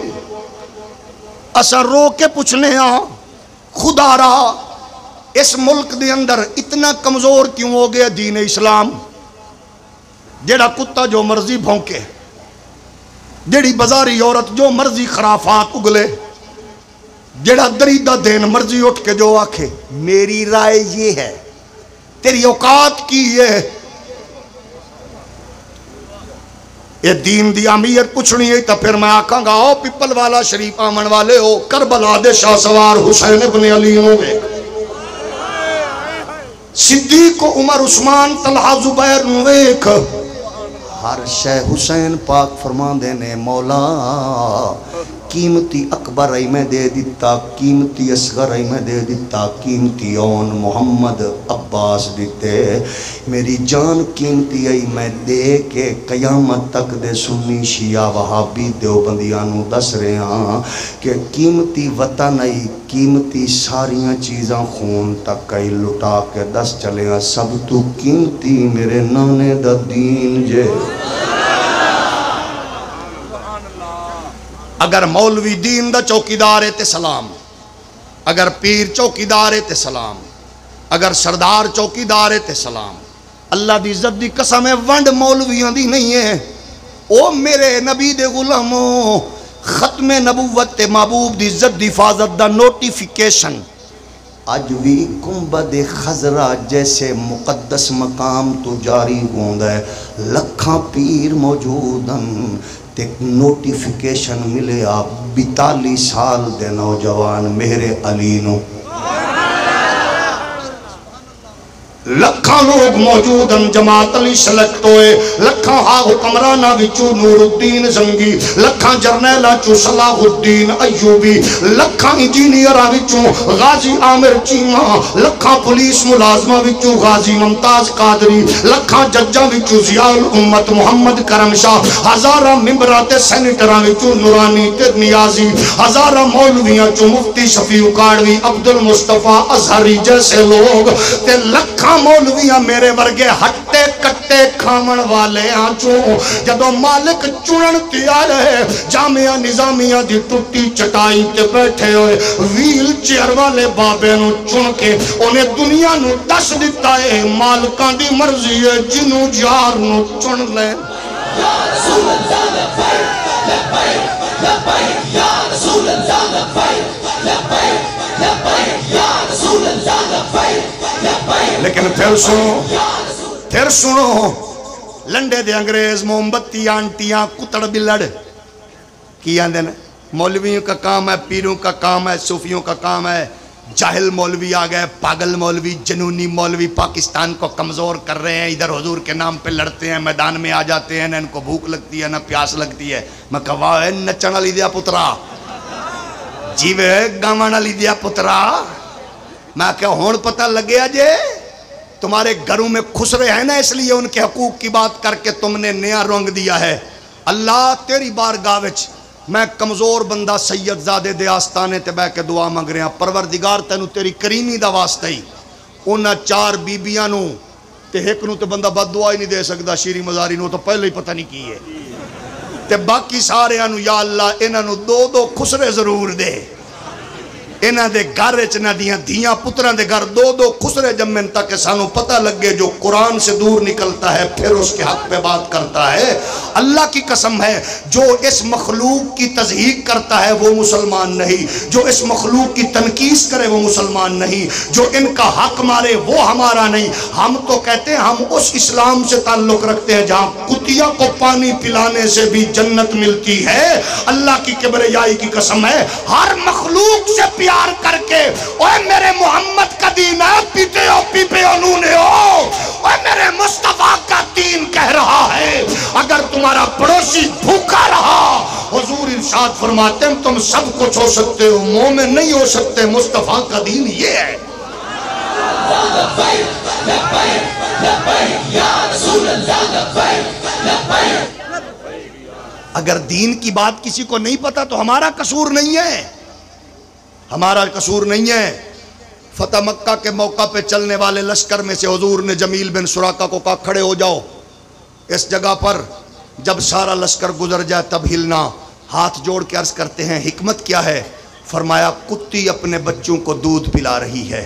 اثر رو کے پوچھنے ہاں خدا رہا اس ملک دے اندر اتنا کمزور کیوں ہو گیا دین اسلام؟ جیڑا کتا جو مرضی بھونکے، جیڑی بازاری عورت جو مرضی خرافات اگلے، جیڑا دریدہ دین مرضی اٹھ کے جو آکھے میری رائے یہ ہے، تیری اوقات کی یہ دین دی اہمیت پوچھنی ہے، تو پھر میں آکھاں گا او پپل والا شریف آمن والے ہو، کربلا دے شاہ سوار حسین ابن علی ہوئے، صدیق عمر عثمان طلحہ زبیر نویک، ہر شے حسین پاک فرمان دینے مولا قیمتی اکبر ای میں دے دیتا، قیمتی اصغر ای میں دے دیتا، قیمتی اون محمد عباس دیتے، میری جان قیمتی ای میں دے کے قیامت تک دے سنی شیعہ وہابی دیوبندیانو دس رہے ہاں کہ قیمتی وطن ای، قیمتی ساریاں چیزاں خون تک ای لٹا کے دس چلے ہاں، سب تو قیمتی میرے نانے دا دین جے۔ اگر مولوی دین دا چوکیدار ہے تے سلام، اگر پیر چوکیدار ہے تے سلام، اگر سردار چوکیدار ہے تے سلام۔ اللہ دی عزت دی قسم ہے ونڈ مولویاں دی نہیں ہے۔ او میرے نبی دے غلاموں، ختم نبوت تے محبوب دی عزت دی حفاظت دا نوٹیفیکیشن اج بھی گنبد خضرا جیسے مقدس مقام تو جاری ہوندہ ہے، لکھاں پیر موجودن تے نوٹیفیکیشن ملے آپ 42 سال دے نوجوان میرے علی نو، لکھاں لوگ موجودن، جماعت علی سلیکٹ ہوئے، لکھاں ہاں حکمرانہ وچو نور الدین زنگی، لکھاں جرنیلہ چو صلاح الدین ایوبی، لکھاں انجینئرہ وچو غازی عامر چیمہ، لکھاں پولیس ملازمہ وچو غازی ممتاز قادری، لکھاں ججہ وچو ضیاء الامت محمد کرم شاہ، ہزارہ ممبرات سینیٹرہ وچو نورانی تے نیازی، ہزارہ مولویاں چو مفتی شفیع کاڑوی، عبد المصطفیٰ ازہری جیسے لوگ، تے لکھاں مولویاں میرے ورگے ہٹے کٹے کھامن والے آنچوں، جدو مالک چنن تیا رہے جامعہ نظامیہ دی ٹوٹی چٹائی تے بیٹھے ہوئے، ویل چیئر والے بابے نو چن کے انہیں دنیا نو دس دیتا ہے مالکان دی مرضی ہے جنو جار نو چن لے۔ یا رسول اللہ لبیک لبیک لبیک یا رسول اللہ لبیک لبیک لبیک یا رسول اللہ لبیک لبیک۔ لیکن پھر سنو لنڈے دے انگریز موم بتی آنٹیاں کتڑ بلڑ کی آندے نا، مولویوں کا کام ہے، پیروں کا کام ہے، صوفیوں کا کام ہے، جاہل مولوی آ گئے، پاگل مولوی، جنونی مولوی پاکستان کو کمزور کر رہے ہیں، ادھر حضور کے نام پہ لڑتے ہیں، میدان میں آ جاتے ہیں، نہ ان کو بھوک لگتی ہے نہ پیاس لگتی ہے۔ میں کہا ہے نچن علی دیا پترا جیوے گاون علی دیا پترا، میں کہا ہون پتہ لگیا جے تمہارے گھروں میں خسرے ہیں نا، اس لیے ان کے حقوق کی بات کر کے تم نے نیا رنگ دیا ہے۔ اللہ تیری بارگاہ وچ میں کمزور بندہ سید زادے دے آستانے تے بے کے دعا مانگ رہا، پروردگار تینو تیری کریمی دا واسطہ ہی انہاں 4 بیبیاں نو تے ایک نو تے بندہ بد دعا ہی نہیں دے سکدا، شیری مزاری نو تو پہلے ہی پتہ نہیں کی ہے، تے باقی سارے انو یا اللہ انہاں نو 2 خسرے ضرور دے، انہاں دے گھر چنہ دیاں پتران دے گھر 2 خسرے جمن تک سانو پتہ لگے جو قرآن سے دور نکلتا ہے پھر اس کے حق پہ بات کرتا ہے۔ اللہ کی قسم ہے جو اس مخلوق کی تضحیق کرتا ہے وہ مسلمان نہیں، جو اس مخلوق کی تنقیص کرے وہ مسلمان نہیں، جو ان کا حق مارے وہ ہمارا نہیں۔ ہم تو کہتے ہیں ہم اس اسلام سے تعلق رکھتے ہیں جہاں کتیا کو پانی پلانے سے بھی جنت ملتی ہے۔ اللہ کی کبریائی کی قسم ہے ہر مخلوق سے پیار کر کے اوہ میرے محمد کا دین ہے، پیتے ہو پیپے ہو نونے ہو، اوہ میرے مصطفیٰ کا دین کہہ رہا ہے فرماتے ہیں تم سب کچھ ہو سکتے ہو، مومن نہیں ہو سکتے، مصطفیٰ کا دین یہ ہے۔ اگر دین کی بات کسی کو نہیں پتا تو ہمارا قصور نہیں ہے، ہمارا قصور نہیں ہے۔ فتح مکہ کے موقع پہ چلنے والے لشکر میں سے حضور نے جمیل بن سراقہ کو کہا کھڑے ہو جاؤ اس جگہ پر، جب سارا لشکر گزر جائے تب ہلنا۔ ہاتھ جوڑ کے عرض کرتے ہیں حکمت کیا ہے؟ فرمایا کتی اپنے بچوں کو دودھ پلا رہی ہے،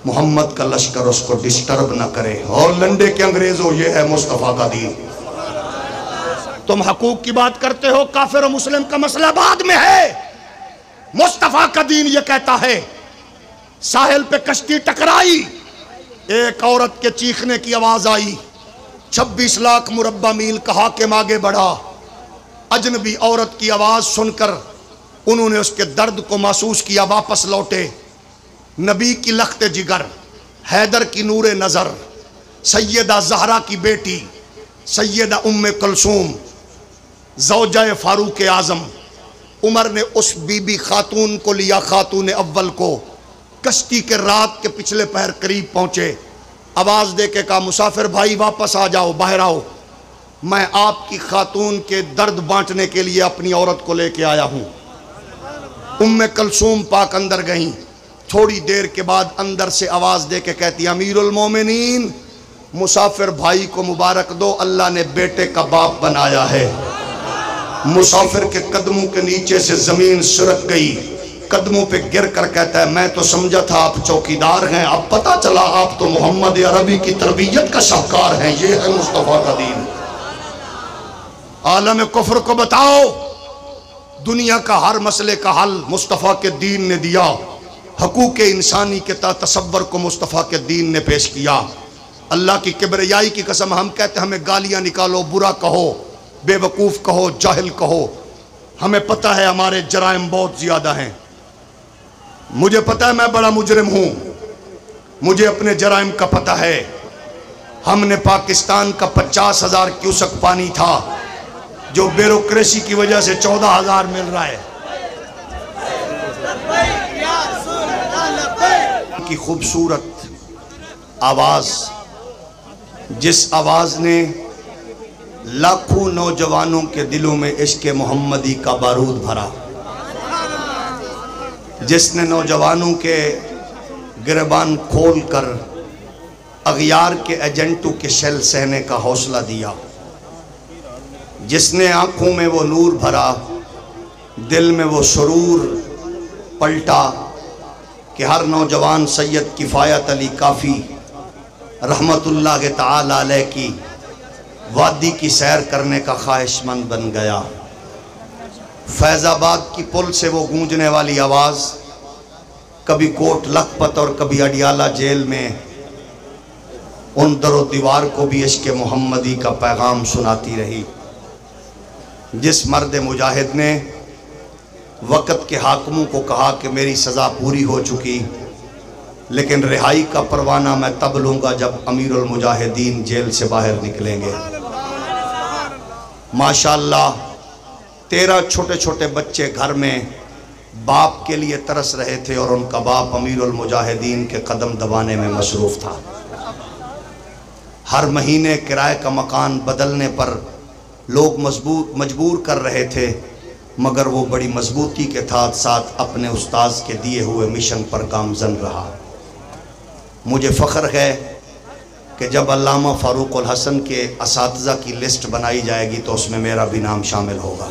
محمد کا لشکر اس کو ڈسٹرب نہ کرے۔ اور لنڈے کے انگریزوں، یہ ہے مصطفیٰ کا دین۔ تم حقوق کی بات کرتے ہو، کافر و مسلم کا مسئلہ بعد میں ہے۔ مصطفیٰ کا دین یہ کہتا ہے، ساحل پہ کشتی ٹکرائی، ایک عورت کے چیخنے کی آواز آئی، 26 لاکھ مربع میل کا حاکم آگے بڑھا، اجنبی عورت کی آواز سن کر انہوں نے اس کے درد کو محسوس کیا، واپس لوٹے۔ نبی کی لخت جگر، حیدر کی نور نظر، سیدہ زہرا کی بیٹی سیدہ ام کلثوم، زوجہ فاروق اعظم، عمر نے اس بی بی خاتون کو لیا، خاتون اول کو، کشتی کے رات کے پچھلے پہر قریب پہنچے، آواز دے کے کہا مسافر بھائی واپس آ جاؤ، باہر آؤ، میں آپ کی خاتون کے درد بانٹنے کے لیے اپنی عورت کو لے کے آیا ہوں۔ ام کلثوم پاک اندر گئیں، تھوڑی دیر کے بعد اندر سے آواز دے کے کہتی امیر المومنین مسافر بھائی کو مبارک دو، اللہ نے بیٹے کا باپ بنایا ہے۔ مسافر کے قدموں کے نیچے سے زمین سرک گئی، قدموں پہ گر کر کہتا ہے میں تو سمجھا تھا آپ چوکیدار ہیں، اب پتہ چلا آپ تو محمد عربی کی تربیت کا شاہکار ہیں۔ یہ ہے مصطفیٰ کا دین۔ عالم کفر کو بتاؤ دنیا کا ہر مسئلے کا حل مصطفیٰ کے دین نے دیا، حقوق انسانی کے تصور کو مصطفیٰ کے دین نے پیش کیا۔ اللہ کی کبریائی کی قسم ہم کہتے ہیں ہمیں گالیاں نکالو، برا کہو، بے وقوف کہو، جاہل کہو، ہمیں پتہ ہے ہمارے جرائم بہت زیادہ ہیں، مجھے پتہ ہے میں بڑا مجرم ہوں، مجھے اپنے جرائم کا پتہ ہے۔ ہم نے پاکستان کا 50,000 کیوسک پانی تھا جو بیوروکریسی کی وجہ سے 14,000 مل رہا ہے۔ کی خوبصورت آواز، جس آواز نے لاکھوں نوجوانوں کے دلوں میں عشق محمدی کا بارود بھرا، جس نے نوجوانوں کے گریبان کھول کر اغیار کے ایجنٹوں کے شل سہنے کا حوصلہ دیا، جس نے آنکھوں میں وہ نور بھرا، دل میں وہ سرور پلٹا کہ ہر نوجوان سید کفایت علی کافی رحمت اللہ تعالی علیہ کی وادی کی سیر کرنے کا خواہش مند بن گیا۔ فیض آباد کی پل سے وہ گونجنے والی آواز کبھی کوٹ لکھپت اور کبھی اڈیالہ جیل میں ان در و دیوار کو بھی عشق محمدی کا پیغام سناتی رہی۔ جس مرد مجاہد نے وقت کے حاکموں کو کہا کہ میری سزا پوری ہو چکی، لیکن رہائی کا پروانہ میں تب لوں گا جب امیر المجاہدین جیل سے باہر نکلیں گے۔ ماشاءاللہ 13 چھوٹے چھوٹے بچے گھر میں باپ کے لیے ترس رہے تھے اور ان کا باپ امیر المجاہدین کے قدم دبانے میں مصروف تھا۔ ہر مہینے کرائے کا مکان بدلنے پر لوگ مجبور کر رہے تھے، مگر وہ بڑی مضبوطی کے ساتھ اپنے استاذ کے دیے ہوئے مشن پر گامزن رہا۔ مجھے فخر ہے کہ جب علامہ فاروق الحسن کے اساتذہ کی لسٹ بنائی جائے گی تو اس میں میرا بھی نام شامل ہوگا۔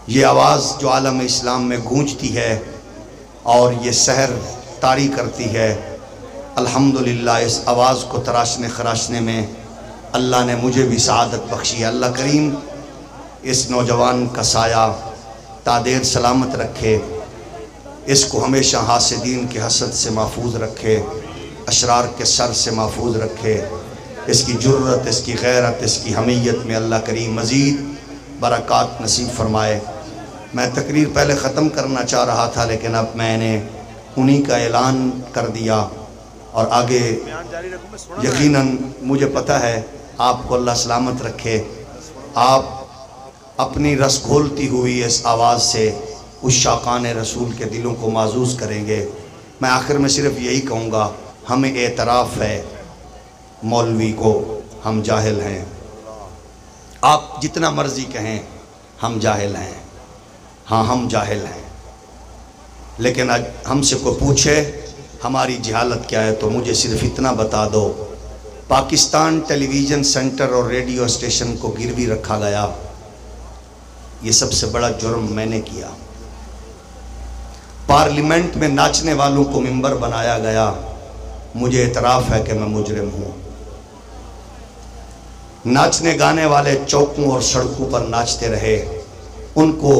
یہ آواز جو عالم اسلام میں گونجتی ہے اور یہ سحر طاری کرتی ہے، الحمدللہ اس آواز کو تراشنے خراشنے میں اللہ نے مجھے بھی سعادت بخشی ہے۔ اللہ کریم اس نوجوان کا سایہ تادیر سلامت رکھے، اس کو ہمیشہ حاسدین کے حسد سے محفوظ رکھے، اشرار کے سر سے محفوظ رکھے، اس کی جرت، اس کی غیرت، اس کی حمیت میں اللہ کریم مزید برکات نصیب فرمائے۔ میں تقریر پہلے ختم کرنا چاہ رہا تھا لیکن اب میں نے انہی کا اعلان کر دیا، اور آگے یقیناً مجھے پتہ ہے آپ کو اللہ سلامت رکھے۔ آپ اپنی رس گھولتی ہوئی اس آواز سے اس شاقان رسول کے دلوں کو معزوز کریں گے۔ میں آخر میں صرف یہی کہوں گا، ہمیں اعتراف ہے مولوی کو ہم جاہل ہیں۔ آپ جتنا مرضی کہیں ہم جاہل ہیں، ہاں ہم جاہل ہیں، لیکن آج ہم سے کوئی پوچھے ہماری جہالت کیا ہے تو مجھے صرف اتنا بتا دو، پاکستان ٹیلی ویژن سینٹر اور ریڈیو اسٹیشن کو گروی رکھا گیا، یہ سب سے بڑا جرم میں نے کیا۔ پارلیمنٹ میں ناچنے والوں کو ممبر بنایا گیا، مجھے اعتراف ہے کہ میں مجرم ہوں۔ ناچنے گانے والے چوکوں اور سڑکوں پر ناچتے رہے، ان کو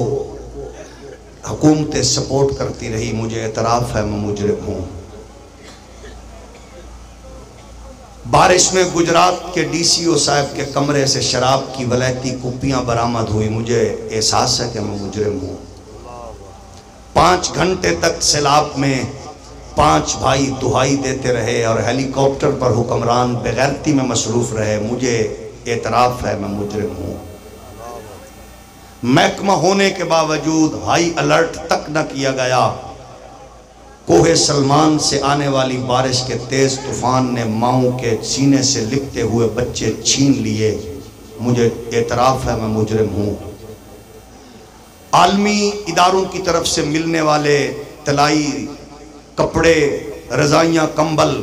حکومتیں سپورٹ کرتی رہی، مجھے اعتراف ہے میں مجرم ہوں۔ بارش میں گجرات کے ڈی سی او صاحب کے کمرے سے شراب کی ولیتی کپیاں برآمد ہوئی، مجھے احساس ہے کہ میں مجرم ہوں۔ 5 گھنٹے تک سیلاب میں 5 بھائی دہائی دیتے رہے اور ہیلی کاپٹر پر حکمران بغیرتی میں مصروف رہے، مجھے اعتراف ہے میں مجرم ہوں۔ محکمہ ہونے کے باوجود ہائی الرٹ تک نہ کیا گیا، کوہ سلمان سے آنے والی بارش کے تیز طوفان نے ماؤں کے سینے سے لپٹے ہوئے بچے چھین لیے، مجھے اعتراف ہے میں مجرم ہوں۔ عالمی اداروں کی طرف سے ملنے والے طلائی کپڑے، رضائیاں، کمبل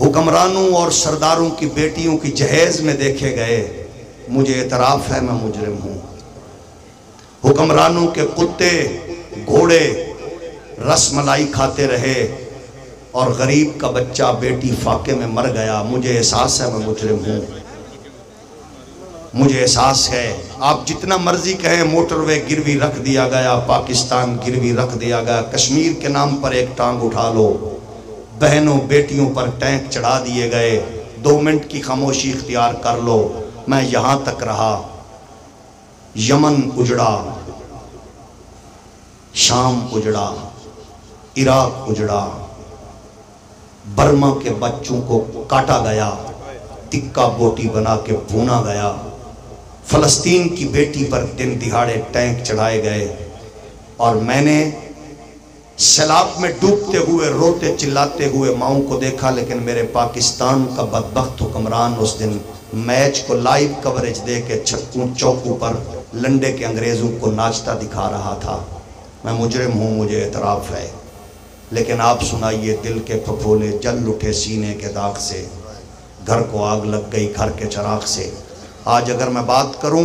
حکمرانوں اور سرداروں کی بیٹیوں کی جہیز میں دیکھے گئے، مجھے اعتراف ہے میں مجرم ہوں۔ حکمرانوں کے کتے، گھوڑے رس ملائی کھاتے رہے اور غریب کا بچہ بیٹی فاقے میں مر گیا، مجھے احساس ہے میں مجرم ہوں۔ مجھے احساس ہے، آپ جتنا مرضی کہیں موٹر وے گروی رکھ دیا گیا، پاکستان گروی رکھ دیا گیا، کشمیر کے نام پر ایک ٹانگ اٹھا لو، بہنوں بیٹیوں پر ٹینک چڑھا دیے گئے، 2 منٹ کی خاموشی اختیار کر لو، میں یہاں تک رہا، یمن اجڑا، شام اجڑا، عراق اجڑا، برما کے بچوں کو کاٹا گیا، تکا بوٹی بنا کے بھونا گیا، فلسطین کی بیٹی پر دن دہاڑے ٹینک چڑھائے گئے، اور میں نے سیلاب میں ڈوبتے ہوئے روتے چلاتے ہوئے ماؤں کو دیکھا، لیکن میرے پاکستان کا بدبخت حکمران اس دن میچ کو لائیو کوریج دے کے چھکوں چوکوں پر لنڈے کے انگریزوں کو ناچتا دکھا رہا تھا۔ میں مجرم ہوں، مجھے اعتراف ہے، لیکن آپ سنائیے دل کے پھپھولے جل اٹھے سینے کے داغ سے، گھر کو آگ لگ گئی گھر کے چراغ سے۔ آج اگر میں بات کروں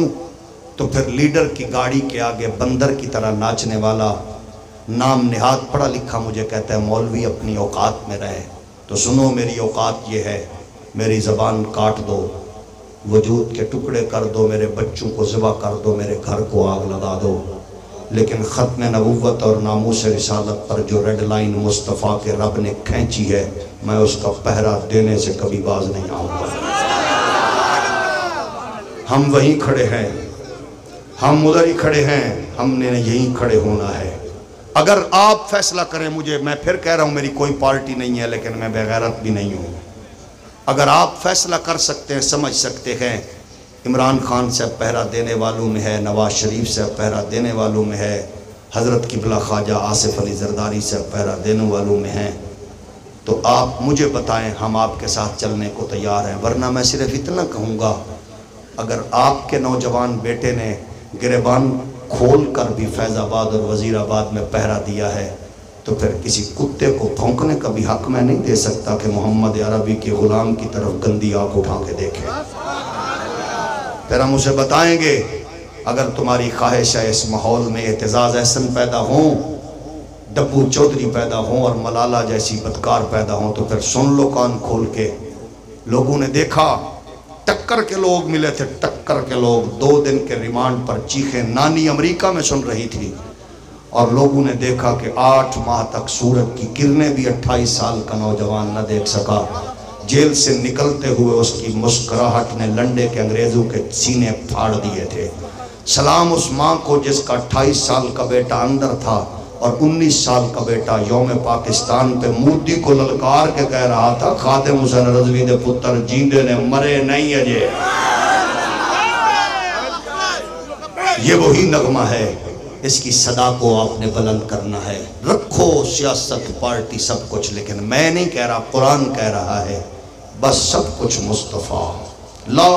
تو پھر لیڈر کی گاڑی کے آگے بندر کی طرح ناچنے والا نام نہاد پڑھا لکھا مجھے کہتا ہے مولوی اپنی اوقات میں رہے، تو سنو میری اوقات یہ ہے، میری زبان کاٹ دو، وجود کے ٹکڑے کر دو، میرے بچوں کو ذبح کر دو، میرے گھر کو آگ لگا دو، لیکن ختم نبوت اور ناموس رسالت پر جو ریڈ لائن مصطفیٰ کے رب نے کھینچی ہے، میں اس کا پہرا دینے سے کبھی باز نہیں آؤں گا۔ ہم وہیں کھڑے ہیں، ہم ادھر ہی کھڑے ہیں، ہم نے یہیں کھڑے ہونا ہے۔ اگر آپ فیصلہ کریں، میں پھر کہہ رہا ہوں میری کوئی پارٹی نہیں ہے، لیکن میں بے غیرت بھی نہیں ہوں، اگر آپ فیصلہ کر سکتے ہیں، سمجھ سکتے ہیں، عمران خان سے پہرا دینے والوں میں ہے، نواز شریف سے پہرا دینے والوں میں ہے، حضرت قبلہ خواجہ آصف علی زرداری سے پہرا دینے والوں میں ہیں، تو آپ مجھے بتائیں، ہم آپ کے ساتھ چلنے کو تیار ہیں۔ ورنہ میں صرف اتنا کہوں گا، اگر آپ کے نوجوان بیٹے نے گریبان کھول کر بھی فیض آباد اور وزیر آباد میں پہرا دیا ہے، تو پھر کسی کتے کو بھونکنے کا بھی حق میں نہیں دے سکتا کہ محمد عربی کے غلام کی طرف گندی آنکھ اٹھا کے دیکھیں۔ پھر ہم اسے بتائیں گے، اگر تمہاری خواہش ہے اس ماحول میں اعتزاز احسن پیدا ہوں، ڈبو چودھری پیدا ہوں اور ملالہ جیسی بدکار پیدا ہوں، تو پھر سن لو کان کھول کے۔ لوگوں نے دیکھا، ٹکر کے لوگ ملے تھے، ٹکر کے لوگ 2 دن کے ریمانڈ پر چیخیں نانی امریکہ میں سن رہی تھی، اور لوگوں نے دیکھا کہ 8 ماہ تک سورج کی کرنیں بھی 28 سال کا نوجوان نہ دیکھ سکا۔ جیل سے نکلتے ہوئے اس کی مسکراہٹ نے لنڈے کے انگریزوں کے سینے پھاڑ دیے تھے۔ سلام اس ماں کو جس کا 28 سال کا بیٹا اندر تھا اور 19 سال کا بیٹا یوم پاکستان پہ مودی کو للکار کے کہہ رہا تھا، خادم حسین رضوی دے پتر جیندے نے مرے نہیں اجے۔ یہ وہی نغمہ ہے، اس کی صدا کو آپ نے بلند کرنا ہے۔ رکھو سیاست پارٹی سب کچھ، لیکن میں نہیں کہہ رہا، قرآن کہہ رہا ہے، بس سب کچھ مصطفیٰ۔ لا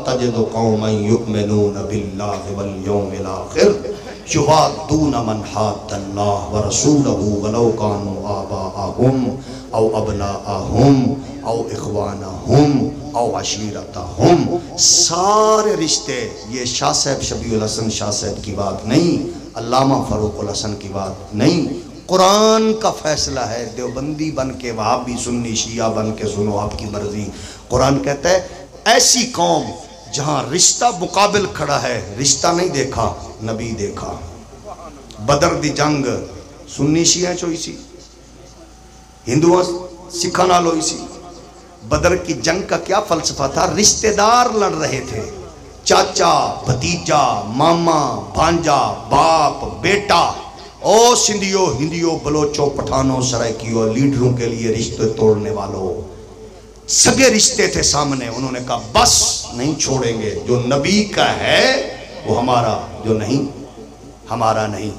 تجد قوما یؤمنون باللہ والیوم الاخر یوادون من حاد اللہ ورسولہ ولو کانوا آباءہم او ابناءہم او اخوانہم او عشیرتہم۔ سارے رشتے، یہ شاہ صاحب شبیع الحسن شاہ صاحب کی بات نہیں، علامہ فاروق الحسن کی بات نہیں، قرآن کا فیصلہ ہے۔ دیوبندی بن کے وہابی سنی شیعہ بن کے سنو آپ کی مرضی۔ قرآن کہتا ہے ایسی قوم جہاں رشتہ مقابل کھڑا ہے، رشتہ نہیں دیکھا، نبی دیکھا۔ بدر دی جنگ سنی شیعہ چوئی سی، ہندوؤں سکھاں نال ہوئی سی۔ بدر کی جنگ کا کیا فلسفہ تھا؟ رشتہ دار لڑ رہے تھے، چاچا بھتیجا ماما بھانجا باپ بیٹا۔ او سندھیو ہندیو بلوچو پٹھانوں سرائکیو، لیڈروں کے لیے رشتے توڑنے والوں، سگے رشتے تھے سامنے۔ انہوں نے کہا بس نہیں چھوڑیں گے، جو نبی کا ہے وہ ہمارا، جو نہیں ہمارا نہیں۔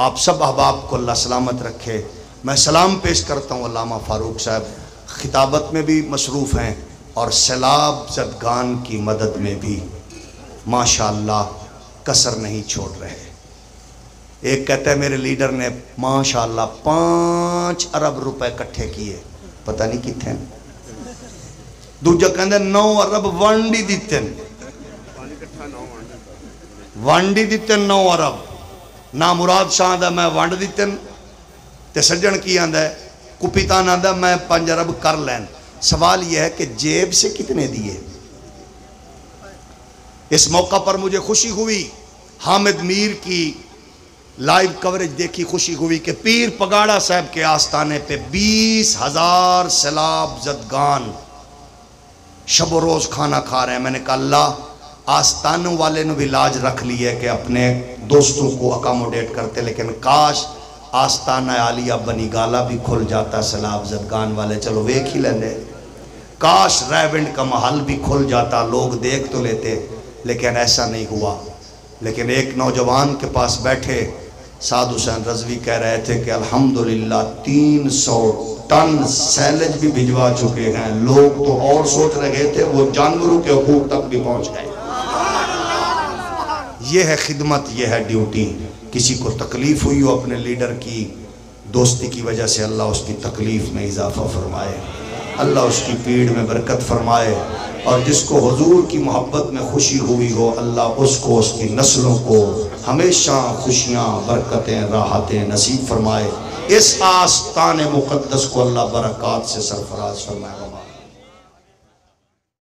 آپ سب احباب کو اللہ سلامت رکھے۔ میں سلام پیش کرتا ہوں علامہ فاروق صاحب، خطابت میں بھی مصروف ہیں اور سیلاب زدگان کی مدد میں بھی ماشاءاللہ کسر نہیں چھوڑ رہے۔ ایک کہتا ہے میرے لیڈر نے ماشاءاللہ 5 ارب روپے کٹھے کیے، پتہ نہیں کتنے۔ دوجہ کہندے 9 ارب وانڈی دیتے ہیں، وانڈی دیتے 9 ارب۔ نا مراد شاہ دا میں وانڈ دیتے ہیں، تے سجن کی آندہ ہے کپیتان آندہ ہے میں 5 ارب کر لین۔ سوال یہ ہے کہ جیب سے کتنے دیے؟ اس موقع پر مجھے خوشی ہوئی، حامد میر کی لائیو کوریج دیکھی، خوشی ہوئی کہ پیر پگاڑا صاحب کے آستانے پہ 20,000 سیلاب زدگان شب و روز کھانا کھا رہے ہیں۔ میں نے کہا اللہ آستانوں والے نے بھی لاج رکھ لی ہے کہ اپنے دوستوں کو اکاموڈیٹ کرتے، لیکن کاش آستانہ عالیہ بنی گالا بھی کھل جاتا سیلاب زدگان والے، چلو ویکھ ہی لیندے۔ کاش ریونڈ کا محل بھی کھل جاتا، لوگ دیکھ تو لیتے، لیکن ایسا نہیں ہوا۔ لیکن ایک نوجوان کے پاس بیٹھے سعد حسین رضوی کہہ رہے تھے کہ الحمدللہ 300 ٹن سیلج بھی بھجوا چکے ہیں، لوگ تو اور سوچ رہے تھے وہ جانوروں کے حقوق تک بھی پہنچ گئے۔ یہ ہے خدمت، یہ ہے ڈیوٹی۔ کسی کو تکلیف ہوئی ہو اپنے لیڈر کی دوستی کی وجہ سے، اللہ اس کی تکلیف میں اضافہ فرمائے، اللہ اس کی پیڑ میں برکت فرمائے، اور جس کو حضور کی محبت میں خوشی ہوئی ہو اللہ اس کو، اس کی نسلوں کو ہمیشہ خوشیاں برکتیں راحتیں نصیب فرمائے۔ اس آستان مقدس کو اللہ برکات سے سرفراز فرمائے۔